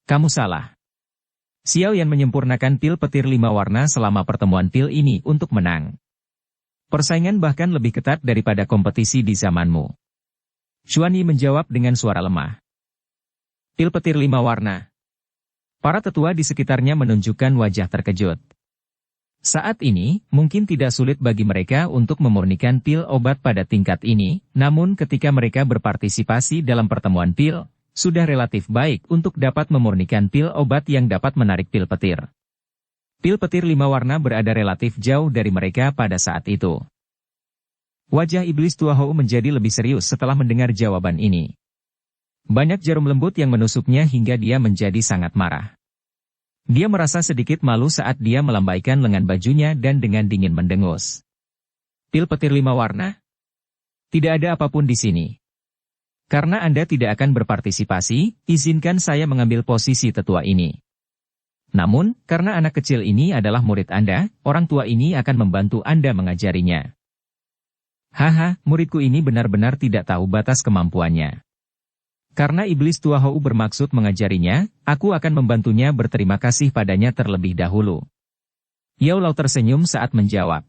Kamu salah. Xiao Yan menyempurnakan pil petir 5 warna selama pertemuan pil ini untuk menang. Persaingan bahkan lebih ketat daripada kompetisi di zamanmu. Xuan Yi menjawab dengan suara lemah. Pil petir 5 warna. Para tetua di sekitarnya menunjukkan wajah terkejut. Saat ini, mungkin tidak sulit bagi mereka untuk memurnikan pil obat pada tingkat ini, namun ketika mereka berpartisipasi dalam pertemuan pil, sudah relatif baik untuk dapat memurnikan pil obat yang dapat menarik pil petir. Pil petir 5 warna berada relatif jauh dari mereka pada saat itu. Wajah iblis tua Hou menjadi lebih serius setelah mendengar jawaban ini. Banyak jarum lembut yang menusuknya hingga dia menjadi sangat marah. Dia merasa sedikit malu saat dia melambaikan lengan bajunya dan dengan dingin mendengus. Pil petir 5 warna? Tidak ada apapun di sini. Karena Anda tidak akan berpartisipasi, izinkan saya mengambil posisi tetua ini. Namun, karena anak kecil ini adalah murid Anda, orang tua ini akan membantu Anda mengajarinya. Haha, muridku ini benar-benar tidak tahu batas kemampuannya. Karena iblis tua Hou bermaksud mengajarinya, aku akan membantunya berterima kasih padanya terlebih dahulu. Yao Lao tersenyum saat menjawab.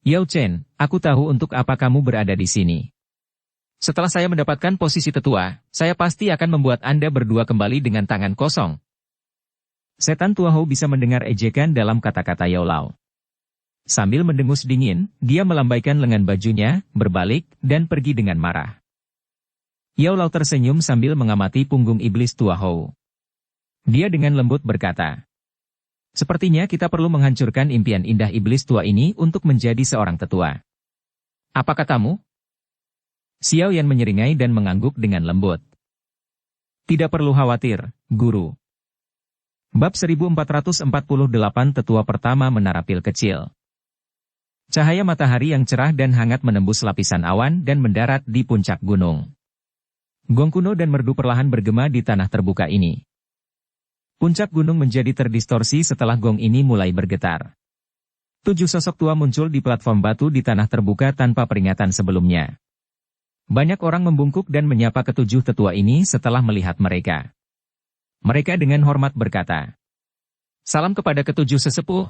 Yao Chen, aku tahu untuk apa kamu berada di sini. Setelah saya mendapatkan posisi tetua, saya pasti akan membuat Anda berdua kembali dengan tangan kosong. Setan tua Hou bisa mendengar ejekan dalam kata-kata Yao Lao. Sambil mendengus dingin, dia melambaikan lengan bajunya, berbalik, dan pergi dengan marah. Yao Lao tersenyum sambil mengamati punggung iblis tua Hou. Dia dengan lembut berkata, sepertinya kita perlu menghancurkan impian indah iblis tua ini untuk menjadi seorang tetua. Apa katamu? Xiao Yan menyeringai dan mengangguk dengan lembut. Tidak perlu khawatir, guru. Bab 1448 Tetua Pertama Menara Pil Kecil. Cahaya matahari yang cerah dan hangat menembus lapisan awan dan mendarat di puncak gunung. Gong kuno dan merdu perlahan bergema di tanah terbuka ini. Puncak gunung menjadi terdistorsi setelah gong ini mulai bergetar. 7 sosok tua muncul di platform batu di tanah terbuka tanpa peringatan sebelumnya. Banyak orang membungkuk dan menyapa ketujuh tetua ini setelah melihat mereka. Mereka dengan hormat berkata, salam kepada ketujuh sesepuh.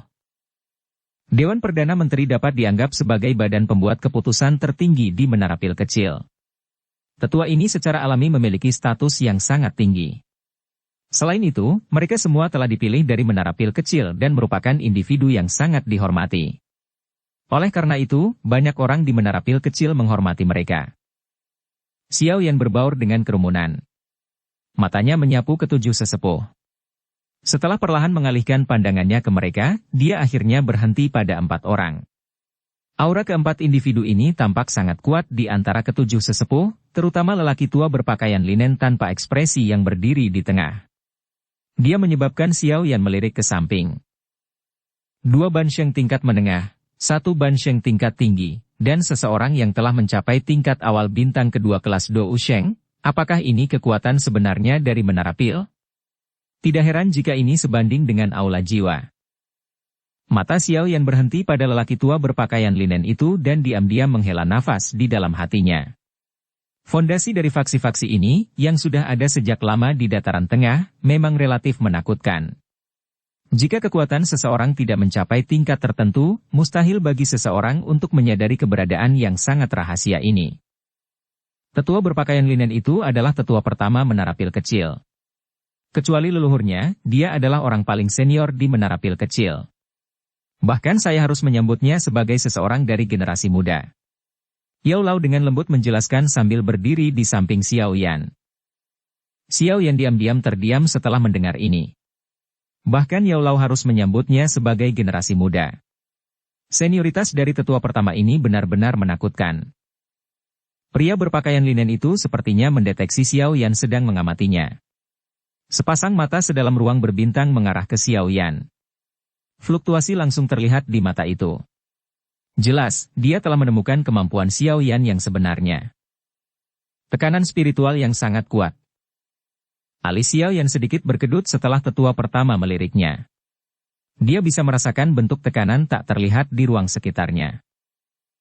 Dewan Perdana Menteri dapat dianggap sebagai badan pembuat keputusan tertinggi di Menara Pil Kecil. Tetua ini secara alami memiliki status yang sangat tinggi. Selain itu, mereka semua telah dipilih dari Menara Pil Kecil dan merupakan individu yang sangat dihormati. Oleh karena itu, banyak orang di Menara Pil Kecil menghormati mereka. Xiao Yan berbaur dengan kerumunan. Matanya menyapu ketujuh sesepuh. Setelah perlahan mengalihkan pandangannya ke mereka, dia akhirnya berhenti pada 4 orang. Aura keempat individu ini tampak sangat kuat di antara ketujuh sesepuh, terutama lelaki tua berpakaian linen tanpa ekspresi yang berdiri di tengah. Dia menyebabkan Xiao Yan melirik ke samping. 2 bansheng tingkat menengah, 1 bansheng tingkat tinggi, dan seseorang yang telah mencapai tingkat awal bintang kedua kelas Dou Sheng. Apakah ini kekuatan sebenarnya dari Menara Pil? Tidak heran jika ini sebanding dengan aula jiwa. Mata Xiao Yan berhenti pada lelaki tua berpakaian linen itu dan diam-diam menghela nafas di dalam hatinya. Fondasi dari faksi-faksi ini, yang sudah ada sejak lama di dataran tengah, memang relatif menakutkan. Jika kekuatan seseorang tidak mencapai tingkat tertentu, mustahil bagi seseorang untuk menyadari keberadaan yang sangat rahasia ini. Tetua berpakaian linen itu adalah tetua pertama Menara Pil Kecil. Kecuali leluhurnya, dia adalah orang paling senior di Menara Pil Kecil. Bahkan saya harus menyambutnya sebagai seseorang dari generasi muda. Yao Lao dengan lembut menjelaskan sambil berdiri di samping Xiao Yan. Xiao Yan diam-diam terdiam setelah mendengar ini. Bahkan Yao Lao harus menyambutnya sebagai generasi muda. Senioritas dari tetua pertama ini benar-benar menakutkan. Pria berpakaian linen itu sepertinya mendeteksi Xiao Yan sedang mengamatinya. Sepasang mata sedalam ruang berbintang mengarah ke Xiao Yan. Fluktuasi langsung terlihat di mata itu. Jelas, dia telah menemukan kemampuan Xiao Yan yang sebenarnya. Tekanan spiritual yang sangat kuat. Alis Xiao Yan sedikit berkedut setelah tetua pertama meliriknya. Dia bisa merasakan bentuk tekanan tak terlihat di ruang sekitarnya.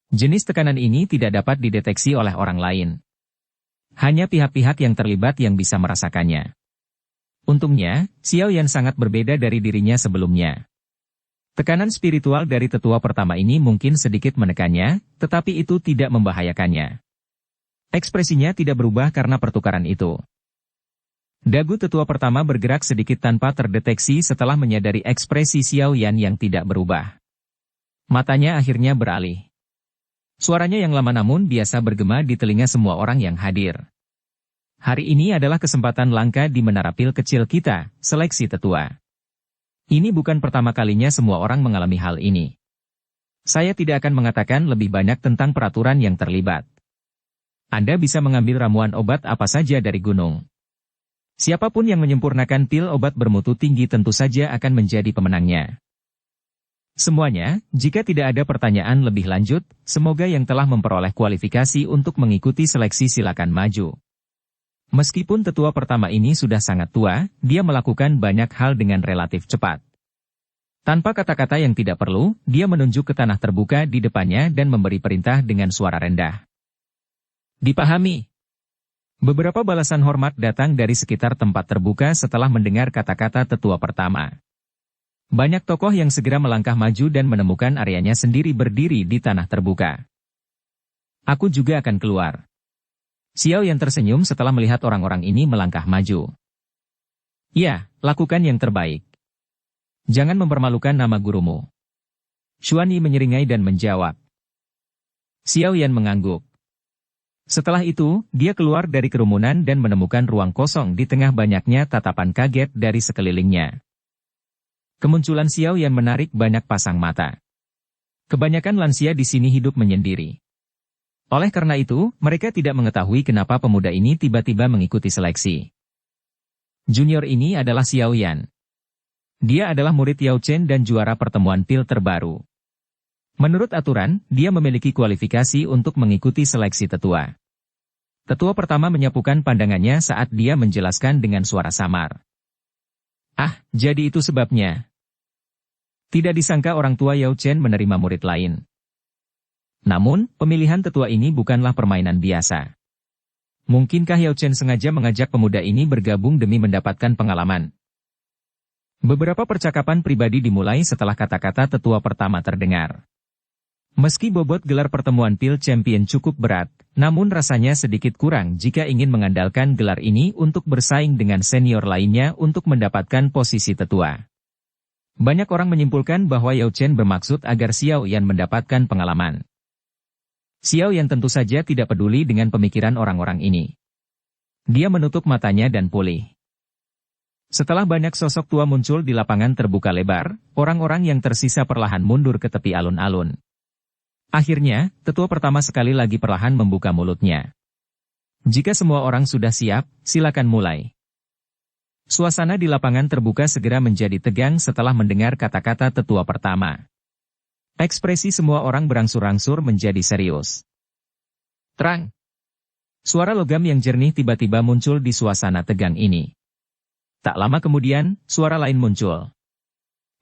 Jenis tekanan ini tidak dapat dideteksi oleh orang lain. Hanya pihak-pihak yang terlibat yang bisa merasakannya. Untungnya, Xiao Yan sangat berbeda dari dirinya sebelumnya. Tekanan spiritual dari tetua pertama ini mungkin sedikit menekannya, tetapi itu tidak membahayakannya. Ekspresinya tidak berubah karena pertukaran itu. Dagu tetua pertama bergerak sedikit tanpa terdeteksi setelah menyadari ekspresi Xiao Yan yang tidak berubah. Matanya akhirnya beralih. Suaranya yang lama namun biasa bergema di telinga semua orang yang hadir. Hari ini adalah kesempatan langka di Menara Pil Kecil kita, seleksi tetua. Ini bukan pertama kalinya semua orang mengalami hal ini. Saya tidak akan mengatakan lebih banyak tentang peraturan yang terlibat. Anda bisa mengambil ramuan obat apa saja dari gunung. Siapapun yang menyempurnakan pil obat bermutu tinggi tentu saja akan menjadi pemenangnya. Semuanya, jika tidak ada pertanyaan lebih lanjut, semoga yang telah memperoleh kualifikasi untuk mengikuti seleksi silakan maju. Meskipun tetua pertama ini sudah sangat tua, dia melakukan banyak hal dengan relatif cepat. Tanpa kata-kata yang tidak perlu, dia menunjuk ke tanah terbuka di depannya dan memberi perintah dengan suara rendah. Dipahami. Beberapa balasan hormat datang dari sekitar tempat terbuka setelah mendengar kata-kata tetua pertama. Banyak tokoh yang segera melangkah maju dan menemukan areanya sendiri berdiri di tanah terbuka. Aku juga akan keluar. Xiao Yan tersenyum setelah melihat orang-orang ini melangkah maju. Ya, lakukan yang terbaik. Jangan mempermalukan nama gurumu. Xuan Yi menyeringai dan menjawab. Xiao Yan mengangguk. Setelah itu, dia keluar dari kerumunan dan menemukan ruang kosong di tengah banyaknya tatapan kaget dari sekelilingnya. Kemunculan Xiao Yan menarik banyak pasang mata. Kebanyakan lansia di sini hidup menyendiri. Oleh karena itu, mereka tidak mengetahui kenapa pemuda ini tiba-tiba mengikuti seleksi. Junior ini adalah Xiao Yan. Dia adalah murid Yao Chen dan juara pertemuan pil terbaru. Menurut aturan, dia memiliki kualifikasi untuk mengikuti seleksi tetua. Tetua pertama menyapukan pandangannya saat dia menjelaskan dengan suara samar. Ah, jadi itu sebabnya. Tidak disangka orang tua Yao Chen menerima murid lain. Namun, pemilihan tetua ini bukanlah permainan biasa. Mungkinkah Yao Chen sengaja mengajak pemuda ini bergabung demi mendapatkan pengalaman? Beberapa percakapan pribadi dimulai setelah kata-kata tetua pertama terdengar. Meski bobot gelar pertemuan pil champion cukup berat, namun rasanya sedikit kurang jika ingin mengandalkan gelar ini untuk bersaing dengan senior lainnya untuk mendapatkan posisi tetua. Banyak orang menyimpulkan bahwa Yao Chen bermaksud agar Xiao Yan mendapatkan pengalaman. Xiao Yan tentu saja tidak peduli dengan pemikiran orang-orang ini. Dia menutup matanya dan pulih. Setelah banyak sosok tua muncul di lapangan terbuka lebar, orang-orang yang tersisa perlahan mundur ke tepi alun-alun. Akhirnya, tetua pertama sekali lagi perlahan membuka mulutnya. Jika semua orang sudah siap, silakan mulai. Suasana di lapangan terbuka segera menjadi tegang setelah mendengar kata-kata tetua pertama. Ekspresi semua orang berangsur-angsur menjadi serius. Terang. Suara logam yang jernih tiba-tiba muncul di suasana tegang ini. Tak lama kemudian, suara lain muncul.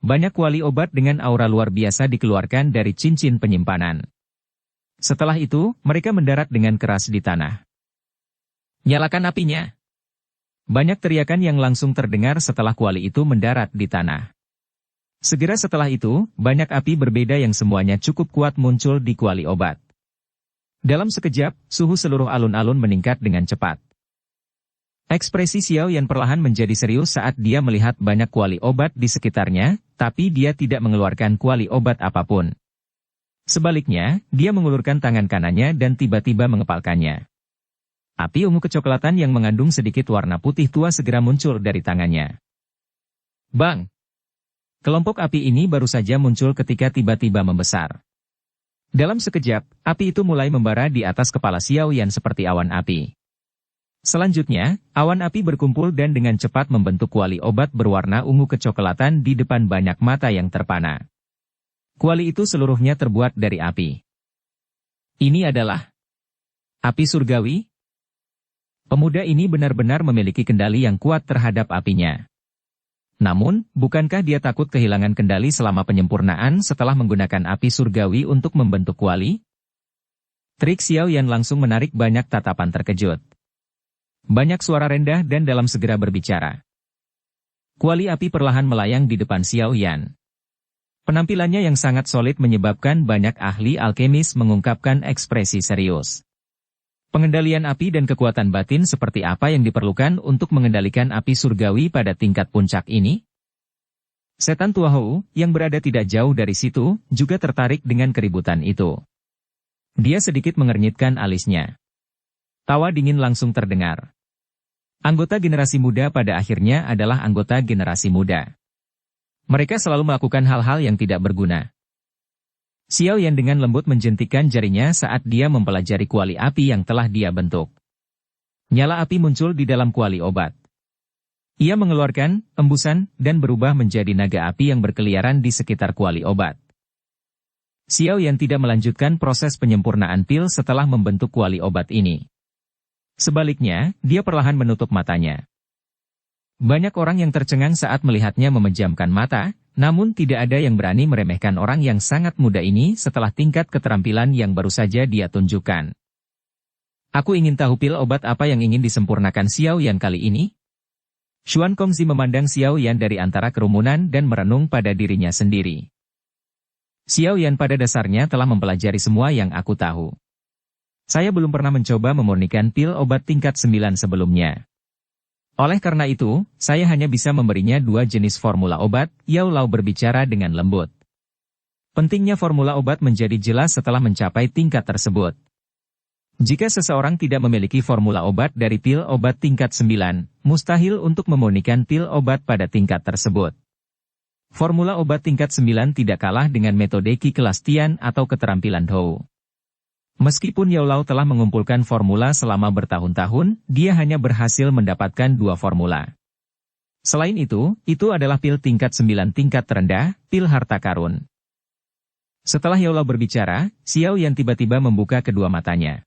Banyak kuali obat dengan aura luar biasa dikeluarkan dari cincin penyimpanan. Setelah itu, mereka mendarat dengan keras di tanah. Nyalakan apinya. Banyak teriakan yang langsung terdengar setelah kuali itu mendarat di tanah. Segera setelah itu, banyak api berbeda yang semuanya cukup kuat muncul di kuali obat. Dalam sekejap, suhu seluruh alun-alun meningkat dengan cepat. Ekspresi Xiao Yan perlahan menjadi serius saat dia melihat banyak kuali obat di sekitarnya, tapi dia tidak mengeluarkan kuali obat apapun. Sebaliknya, dia mengulurkan tangan kanannya dan tiba-tiba mengepalkannya. Api ungu kecoklatan yang mengandung sedikit warna putih tua segera muncul dari tangannya. Bang! Kelompok api ini baru saja muncul ketika tiba-tiba membesar. Dalam sekejap, api itu mulai membara di atas kepala Xiao Yan seperti awan api. Selanjutnya, awan api berkumpul dan dengan cepat membentuk kuali obat berwarna ungu kecoklatan di depan banyak mata yang terpana. Kuali itu seluruhnya terbuat dari api. Ini adalah api surgawi? Pemuda ini benar-benar memiliki kendali yang kuat terhadap apinya. Namun, bukankah dia takut kehilangan kendali selama penyempurnaan setelah menggunakan api surgawi untuk membentuk kuali? Trik Xiao Yan langsung menarik banyak tatapan terkejut. Banyak suara rendah dan dalam segera berbicara. Kuali api perlahan melayang di depan Xiao Yan. Penampilannya yang sangat solid menyebabkan banyak ahli alkemis mengungkapkan ekspresi serius. Pengendalian api dan kekuatan batin seperti apa yang diperlukan untuk mengendalikan api surgawi pada tingkat puncak ini? Setan tua Hou, yang berada tidak jauh dari situ, juga tertarik dengan keributan itu. Dia sedikit mengernyitkan alisnya. Tawa dingin langsung terdengar. Anggota generasi muda pada akhirnya adalah anggota generasi muda. Mereka selalu melakukan hal-hal yang tidak berguna. Xiao Yan dengan lembut menjentikkan jarinya saat dia mempelajari kuali api yang telah dia bentuk. Nyala api muncul di dalam kuali obat. Ia mengeluarkan embusan dan berubah menjadi naga api yang berkeliaran di sekitar kuali obat. Xiao Yan tidak melanjutkan proses penyempurnaan pil setelah membentuk kuali obat ini. Sebaliknya, dia perlahan menutup matanya. Banyak orang yang tercengang saat melihatnya memejamkan mata, namun tidak ada yang berani meremehkan orang yang sangat muda ini setelah tingkat keterampilan yang baru saja dia tunjukkan. Aku ingin tahu pil obat apa yang ingin disempurnakan Xiao Yan kali ini? Xuan Kongzi memandang Xiao Yan dari antara kerumunan dan merenung pada dirinya sendiri. Xiao Yan pada dasarnya telah mempelajari semua yang aku tahu. Saya belum pernah mencoba memurnikan pil obat tingkat 9 sebelumnya. Oleh karena itu, saya hanya bisa memberinya 2 jenis formula obat, Yao Lao berbicara dengan lembut. Pentingnya formula obat menjadi jelas setelah mencapai tingkat tersebut. Jika seseorang tidak memiliki formula obat dari pil obat tingkat 9, mustahil untuk memurnikan pil obat pada tingkat tersebut. Formula obat tingkat 9 tidak kalah dengan metode Qi kelas Tian atau keterampilan Hou. Meskipun Yao Lao telah mengumpulkan formula selama bertahun-tahun, dia hanya berhasil mendapatkan 2 formula. Selain itu adalah pil tingkat 9 tingkat terendah, pil harta karun. Setelah Yao Lao berbicara, Xiao Yan tiba-tiba membuka kedua matanya.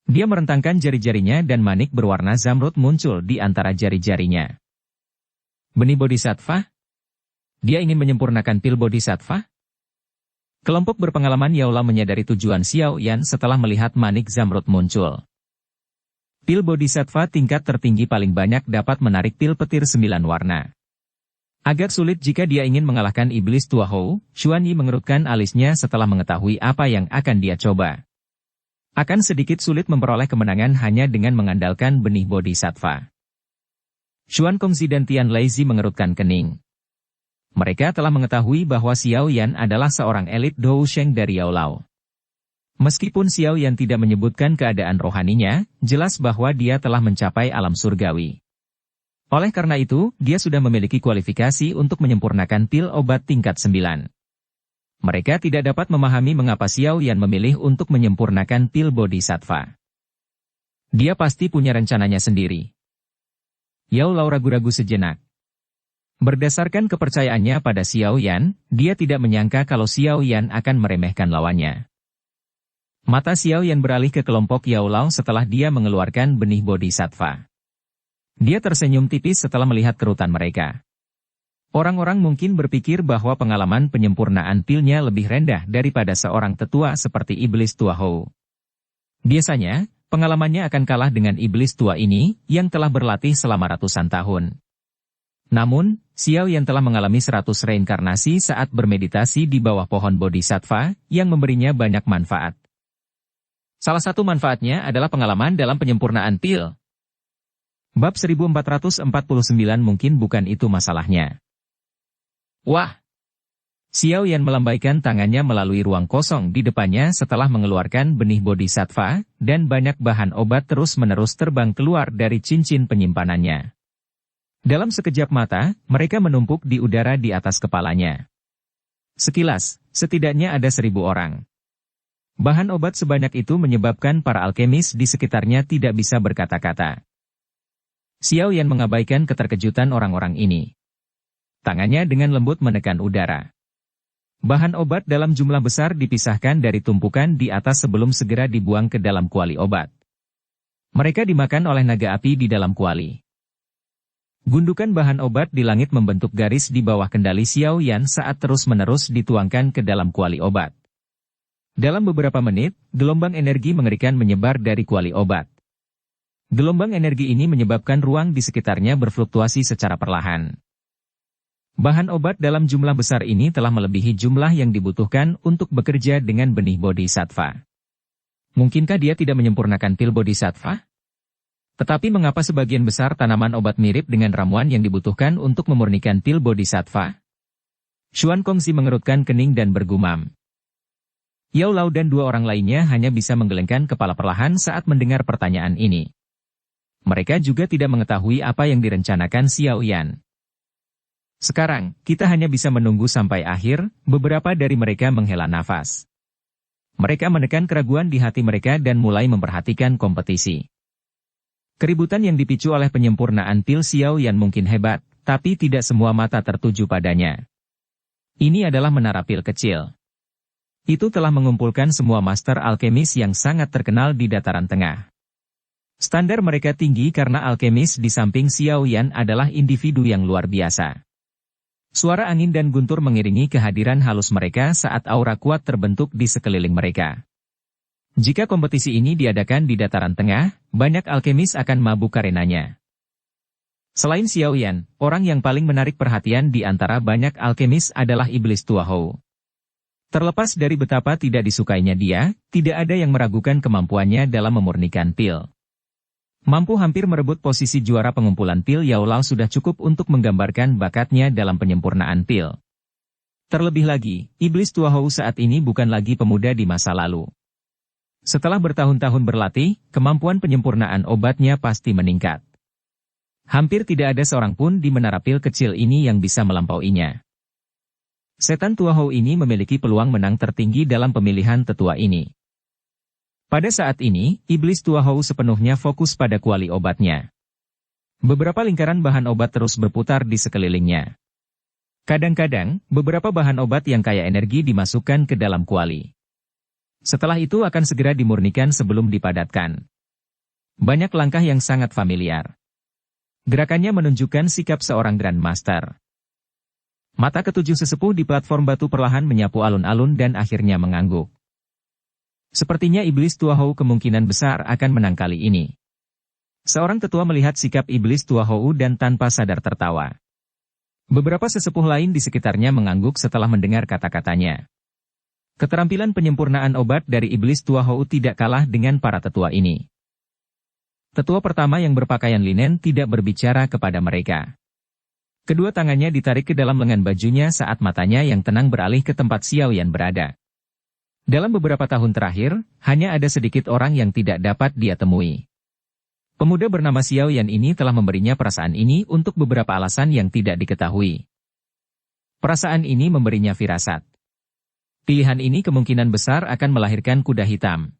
Dia merentangkan jari-jarinya dan manik berwarna zamrud muncul di antara jari-jarinya. Benih Bodhisattva? Dia ingin menyempurnakan pil Bodhisattva? Kelompok berpengalaman Yao Lao menyadari tujuan Xiao Yan setelah melihat manik zamrud muncul. Pil Bodhisattva tingkat tertinggi paling banyak dapat menarik pil petir 9 warna. Agak sulit jika dia ingin mengalahkan iblis tua Hou, Xuan Yi mengerutkan alisnya setelah mengetahui apa yang akan dia coba. Akan sedikit sulit memperoleh kemenangan hanya dengan mengandalkan benih Bodhisattva. Xuan Kongzi dan Tian Laizi mengerutkan kening. Mereka telah mengetahui bahwa Xiao Yan adalah seorang elit Dou Sheng dari Yao Lao. Meskipun Xiao Yan tidak menyebutkan keadaan rohaninya, jelas bahwa dia telah mencapai alam surgawi. Oleh karena itu, dia sudah memiliki kualifikasi untuk menyempurnakan pil obat tingkat 9. Mereka tidak dapat memahami mengapa Xiao Yan memilih untuk menyempurnakan pil Bodhisattva. Dia pasti punya rencananya sendiri. Yao Lao ragu-ragu sejenak. Berdasarkan kepercayaannya pada Xiao Yan, dia tidak menyangka kalau Xiao Yan akan meremehkan lawannya. Mata Xiao Yan beralih ke kelompok Yao Lao setelah dia mengeluarkan benih Bodhisattva. Dia tersenyum tipis setelah melihat kerutan mereka. Orang-orang mungkin berpikir bahwa pengalaman penyempurnaan pilnya lebih rendah daripada seorang tetua seperti iblis tua Hou. Biasanya, pengalamannya akan kalah dengan iblis tua ini, yang telah berlatih selama ratusan tahun. Namun, Xiao Yan telah mengalami 100 reinkarnasi saat bermeditasi di bawah pohon Bodhisattva, yang memberinya banyak manfaat. Salah satu manfaatnya adalah pengalaman dalam penyempurnaan pil. Bab 1449 mungkin bukan itu masalahnya. Wah! Xiao Yan melambaikan tangannya melalui ruang kosong di depannya setelah mengeluarkan benih Bodhisattva, dan banyak bahan obat terus-menerus terbang keluar dari cincin penyimpanannya. Dalam sekejap mata, mereka menumpuk di udara di atas kepalanya. Sekilas, setidaknya ada 1.000 orang. Bahan obat sebanyak itu menyebabkan para alkemis di sekitarnya tidak bisa berkata-kata. Xiao Yan mengabaikan keterkejutan orang-orang ini. Tangannya dengan lembut menekan udara. Bahan obat dalam jumlah besar dipisahkan dari tumpukan di atas sebelum segera dibuang ke dalam kuali obat. Mereka dimakan oleh naga api di dalam kuali. Gundukan bahan obat di langit membentuk garis di bawah kendali Xiao Yan saat terus-menerus dituangkan ke dalam kuali obat. Dalam beberapa menit, gelombang energi mengerikan menyebar dari kuali obat. Gelombang energi ini menyebabkan ruang di sekitarnya berfluktuasi secara perlahan. Bahan obat dalam jumlah besar ini telah melebihi jumlah yang dibutuhkan untuk bekerja dengan benih Bodhisattva. Mungkinkah dia tidak menyempurnakan pil Bodhisattva? Tetapi mengapa sebagian besar tanaman obat mirip dengan ramuan yang dibutuhkan untuk memurnikan pil Bodhisattva? Xuan Kongzi mengerutkan kening dan bergumam. Yao Lao dan 2 orang lainnya hanya bisa menggelengkan kepala perlahan saat mendengar pertanyaan ini. Mereka juga tidak mengetahui apa yang direncanakan Xiao Yan. Sekarang, kita hanya bisa menunggu sampai akhir. Beberapa dari mereka menghela nafas. Mereka menekan keraguan di hati mereka dan mulai memperhatikan kompetisi. Keributan yang dipicu oleh penyempurnaan pil Xiao Yan mungkin hebat, tapi tidak semua mata tertuju padanya. Ini adalah menara pil kecil. Itu telah mengumpulkan semua master alkemis yang sangat terkenal di dataran tengah. Standar mereka tinggi karena alkemis di samping Xiao Yan adalah individu yang luar biasa. Suara angin dan guntur mengiringi kehadiran halus mereka saat aura kuat terbentuk di sekeliling mereka. Jika kompetisi ini diadakan di dataran tengah, banyak alkemis akan mabuk karenanya. Selain Xiao Yan, orang yang paling menarik perhatian di antara banyak alkemis adalah Iblis Tua Hou. Terlepas dari betapa tidak disukainya dia, tidak ada yang meragukan kemampuannya dalam memurnikan pil. Mampu hampir merebut posisi juara pengumpulan pil Yao Lao sudah cukup untuk menggambarkan bakatnya dalam penyempurnaan pil. Terlebih lagi, Iblis Tua Hou saat ini bukan lagi pemuda di masa lalu. Setelah bertahun-tahun berlatih, kemampuan penyempurnaan obatnya pasti meningkat. Hampir tidak ada seorang pun di menara pil kecil ini yang bisa melampauinya. Setan Tua Hou ini memiliki peluang menang tertinggi dalam pemilihan tetua ini. Pada saat ini, Iblis Tua Hou sepenuhnya fokus pada kuali obatnya. Beberapa lingkaran bahan obat terus berputar di sekelilingnya. Kadang-kadang, beberapa bahan obat yang kaya energi dimasukkan ke dalam kuali. Setelah itu akan segera dimurnikan sebelum dipadatkan. Banyak langkah yang sangat familiar. Gerakannya menunjukkan sikap seorang Grandmaster. Mata ketujuh sesepuh di platform batu perlahan menyapu alun-alun dan akhirnya mengangguk. Sepertinya Iblis Tua Hou kemungkinan besar akan menang kali ini. Seorang tetua melihat sikap Iblis Tua Hou dan tanpa sadar tertawa. Beberapa sesepuh lain di sekitarnya mengangguk setelah mendengar kata-katanya. Keterampilan penyempurnaan obat dari Iblis Tua Hou tidak kalah dengan para tetua ini. Tetua pertama yang berpakaian linen tidak berbicara kepada mereka. Kedua tangannya ditarik ke dalam lengan bajunya saat matanya yang tenang beralih ke tempat Xiao Yan berada. Dalam beberapa tahun terakhir, hanya ada sedikit orang yang tidak dapat dia temui. Pemuda bernama Xiao Yan ini telah memberinya perasaan ini untuk beberapa alasan yang tidak diketahui. Perasaan ini memberinya firasat. Pilihan ini kemungkinan besar akan melahirkan kuda hitam.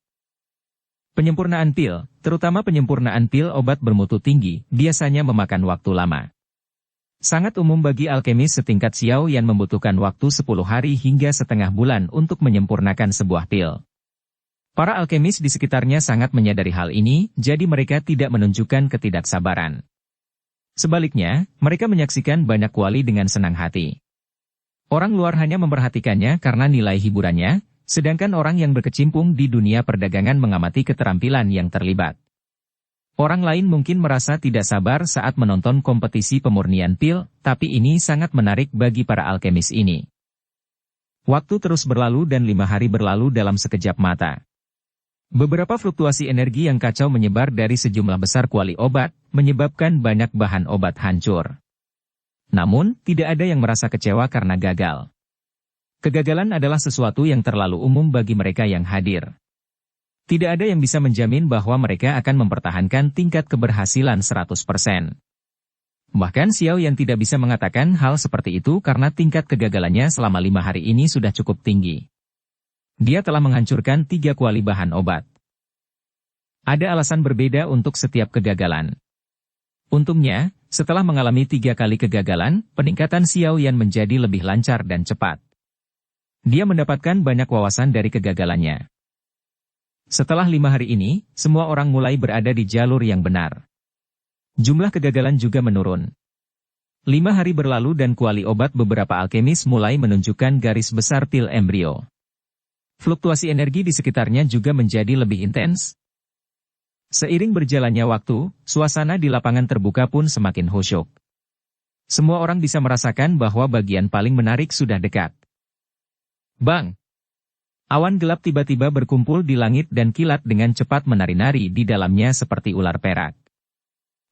Penyempurnaan pil, terutama penyempurnaan pil obat bermutu tinggi, biasanya memakan waktu lama. Sangat umum bagi alkemis setingkat Xiao Yan membutuhkan waktu 10 hari hingga setengah bulan untuk menyempurnakan sebuah pil. Para alkemis di sekitarnya sangat menyadari hal ini, jadi mereka tidak menunjukkan ketidaksabaran. Sebaliknya, mereka menyaksikan banyak kuali dengan senang hati. Orang luar hanya memperhatikannya karena nilai hiburannya, sedangkan orang yang berkecimpung di dunia perdagangan mengamati keterampilan yang terlibat. Orang lain mungkin merasa tidak sabar saat menonton kompetisi pemurnian pil, tapi ini sangat menarik bagi para alkemis ini. Waktu terus berlalu dan 5 hari berlalu dalam sekejap mata. Beberapa fluktuasi energi yang kacau menyebar dari sejumlah besar kuali obat, menyebabkan banyak bahan obat hancur. Namun, tidak ada yang merasa kecewa karena gagal. Kegagalan adalah sesuatu yang terlalu umum bagi mereka yang hadir. Tidak ada yang bisa menjamin bahwa mereka akan mempertahankan tingkat keberhasilan 100%. Bahkan Xiao Yan tidak bisa mengatakan hal seperti itu karena tingkat kegagalannya selama 5 hari ini sudah cukup tinggi. Dia telah menghancurkan 3 kuali bahan obat. Ada alasan berbeda untuk setiap kegagalan. Untungnya, setelah mengalami 3 kali kegagalan, peningkatan Xiao Yan menjadi lebih lancar dan cepat. Dia mendapatkan banyak wawasan dari kegagalannya. Setelah 5 hari ini, semua orang mulai berada di jalur yang benar. Jumlah kegagalan juga menurun. 5 hari berlalu dan kuali obat beberapa alkemis mulai menunjukkan garis besar pil embrio. Fluktuasi energi di sekitarnya juga menjadi lebih intens. Seiring berjalannya waktu, suasana di lapangan terbuka pun semakin khusyuk. Semua orang bisa merasakan bahwa bagian paling menarik sudah dekat. Bang! Awan gelap tiba-tiba berkumpul di langit dan kilat dengan cepat menari-nari di dalamnya seperti ular perak.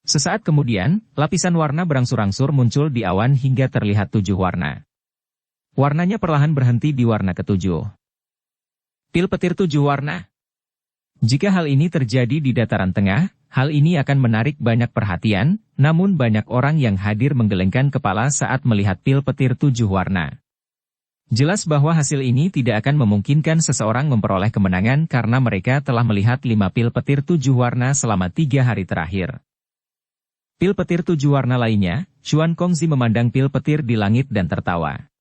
Sesaat kemudian, lapisan warna berangsur-angsur muncul di awan hingga terlihat 7 warna. Warnanya perlahan berhenti di warna ke-7. Pil petir 7 warna. Jika hal ini terjadi di dataran tengah, hal ini akan menarik banyak perhatian, namun banyak orang yang hadir menggelengkan kepala saat melihat pil petir 7 warna. Jelas bahwa hasil ini tidak akan memungkinkan seseorang memperoleh kemenangan karena mereka telah melihat 5 pil petir 7 warna selama 3 hari terakhir. Pil petir 7 warna lainnya, Xuan Kongzi memandang pil petir di langit dan tertawa.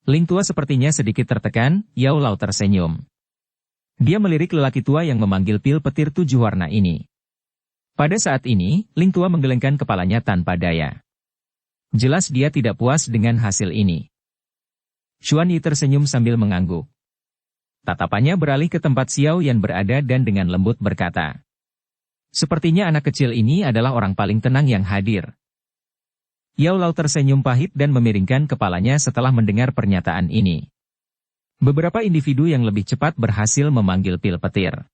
Ling tua sepertinya sedikit tertekan, Yao Lao tersenyum. Dia melirik lelaki tua yang memanggil pil petir 7 warna ini. Pada saat ini, Ling tua menggelengkan kepalanya tanpa daya. Jelas dia tidak puas dengan hasil ini. Xuan Yi tersenyum sambil mengangguk. Tatapannya beralih ke tempat Xiao Yan berada dan dengan lembut berkata. Sepertinya anak kecil ini adalah orang paling tenang yang hadir. Yao Lao tersenyum pahit dan memiringkan kepalanya setelah mendengar pernyataan ini. Beberapa individu yang lebih cepat berhasil memanggil pil petir.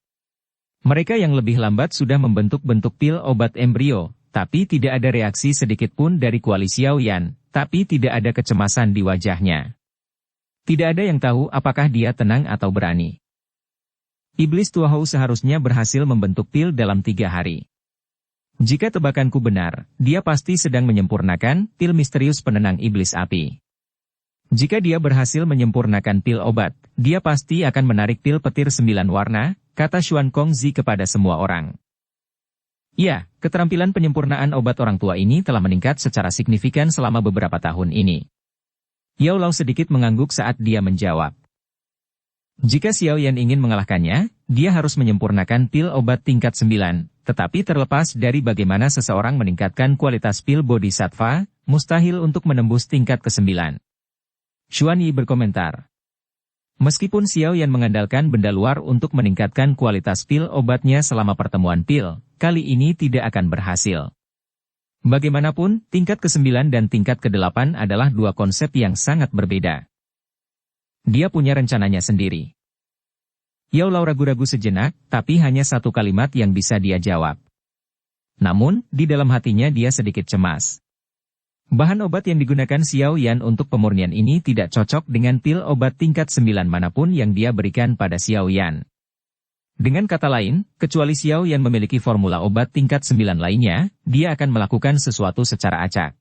Mereka yang lebih lambat sudah membentuk-bentuk pil obat embrio, tapi tidak ada reaksi sedikit pun dari kuali Xiao Yan, tapi tidak ada kecemasan di wajahnya. Tidak ada yang tahu apakah dia tenang atau berani. Iblis Tua Hou seharusnya berhasil membentuk pil dalam 3 hari. Jika tebakanku benar, dia pasti sedang menyempurnakan pil misterius penenang iblis api. Jika dia berhasil menyempurnakan pil obat, dia pasti akan menarik pil petir 9 warna, kata Xuan Kongzi kepada semua orang. Ya, keterampilan penyempurnaan obat orang tua ini telah meningkat secara signifikan selama beberapa tahun ini. Yao Lao sedikit mengangguk saat dia menjawab. Jika Xiao Yan ingin mengalahkannya, dia harus menyempurnakan pil obat tingkat 9, tetapi terlepas dari bagaimana seseorang meningkatkan kualitas pil bodhisattva, mustahil untuk menembus tingkat ke-9. Xuan Yi berkomentar. Meskipun Xiao Yan mengandalkan benda luar untuk meningkatkan kualitas pil obatnya selama pertemuan pil, kali ini tidak akan berhasil. Bagaimanapun, tingkat ke-9 dan tingkat ke-8 adalah 2 konsep yang sangat berbeda. Dia punya rencananya sendiri. Yao Lao ragu-ragu sejenak, tapi hanya 1 kalimat yang bisa dia jawab. Namun, di dalam hatinya dia sedikit cemas. Bahan obat yang digunakan Xiao Yan untuk pemurnian ini tidak cocok dengan pil obat tingkat 9 manapun yang dia berikan pada Xiao Yan. Dengan kata lain, kecuali Xiao Yan memiliki formula obat tingkat 9 lainnya, dia akan melakukan sesuatu secara acak.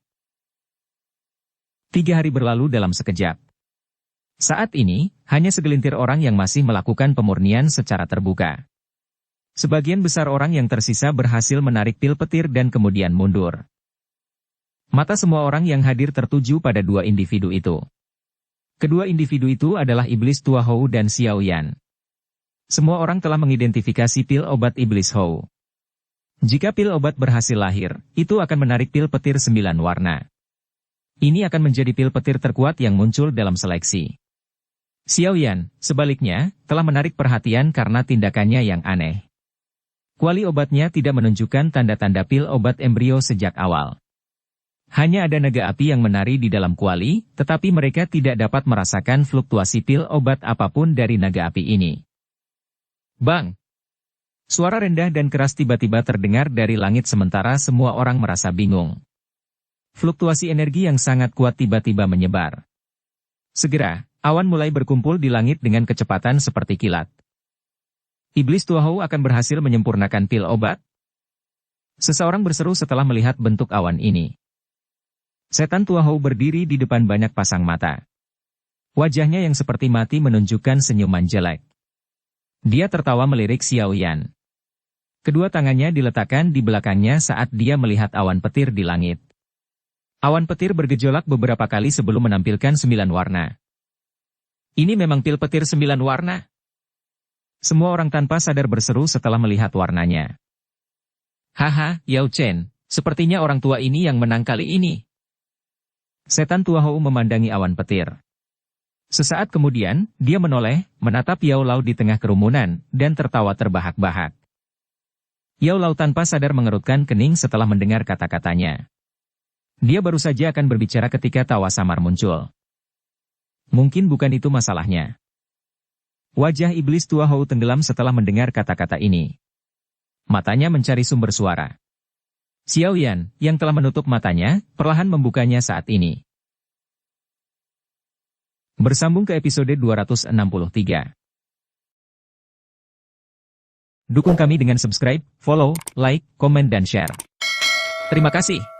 3 hari berlalu dalam sekejap. Saat ini, hanya segelintir orang yang masih melakukan pemurnian secara terbuka. Sebagian besar orang yang tersisa berhasil menarik pil petir dan kemudian mundur. Mata semua orang yang hadir tertuju pada 2 individu itu. Kedua individu itu adalah Iblis Tua Hou dan Xiao Yan. Semua orang telah mengidentifikasi pil obat Iblis Hou. Jika pil obat berhasil lahir, itu akan menarik pil petir 9 warna. Ini akan menjadi pil petir terkuat yang muncul dalam seleksi. Xiao Yan, sebaliknya, telah menarik perhatian karena tindakannya yang aneh. Kuali obatnya tidak menunjukkan tanda-tanda pil obat embrio sejak awal. Hanya ada naga api yang menari di dalam kuali, tetapi mereka tidak dapat merasakan fluktuasi pil obat apapun dari naga api ini. Bang! Suara rendah dan keras tiba-tiba terdengar dari langit sementara semua orang merasa bingung. Fluktuasi energi yang sangat kuat tiba-tiba menyebar. Segera, awan mulai berkumpul di langit dengan kecepatan seperti kilat. Iblis Tuahou akan berhasil menyempurnakan pil obat? Seseorang berseru setelah melihat bentuk awan ini. Setan Tuahou berdiri di depan banyak pasang mata. Wajahnya yang seperti mati menunjukkan senyuman jelek. Dia tertawa melirik Xiao Yan. Kedua tangannya diletakkan di belakangnya saat dia melihat awan petir di langit. Awan petir bergejolak beberapa kali sebelum menampilkan 9 warna. Ini memang pil petir 9 warna? Semua orang tanpa sadar berseru setelah melihat warnanya. Haha, Yao Chen, sepertinya orang tua ini yang menang kali ini. Setan Tuahou memandangi awan petir. Sesaat kemudian, dia menoleh, menatap Yao Lao di tengah kerumunan, dan tertawa terbahak-bahak. Yao Lao tanpa sadar mengerutkan kening setelah mendengar kata-katanya. Dia baru saja akan berbicara ketika tawa samar muncul. Mungkin bukan itu masalahnya. Wajah iblis Tuahou tenggelam setelah mendengar kata-kata ini. Matanya mencari sumber suara. Xiao Yan, yang telah menutup matanya, perlahan membukanya saat ini. Bersambung ke episode 263. Dukung kami dengan subscribe, follow, like, komen dan share. Terima kasih.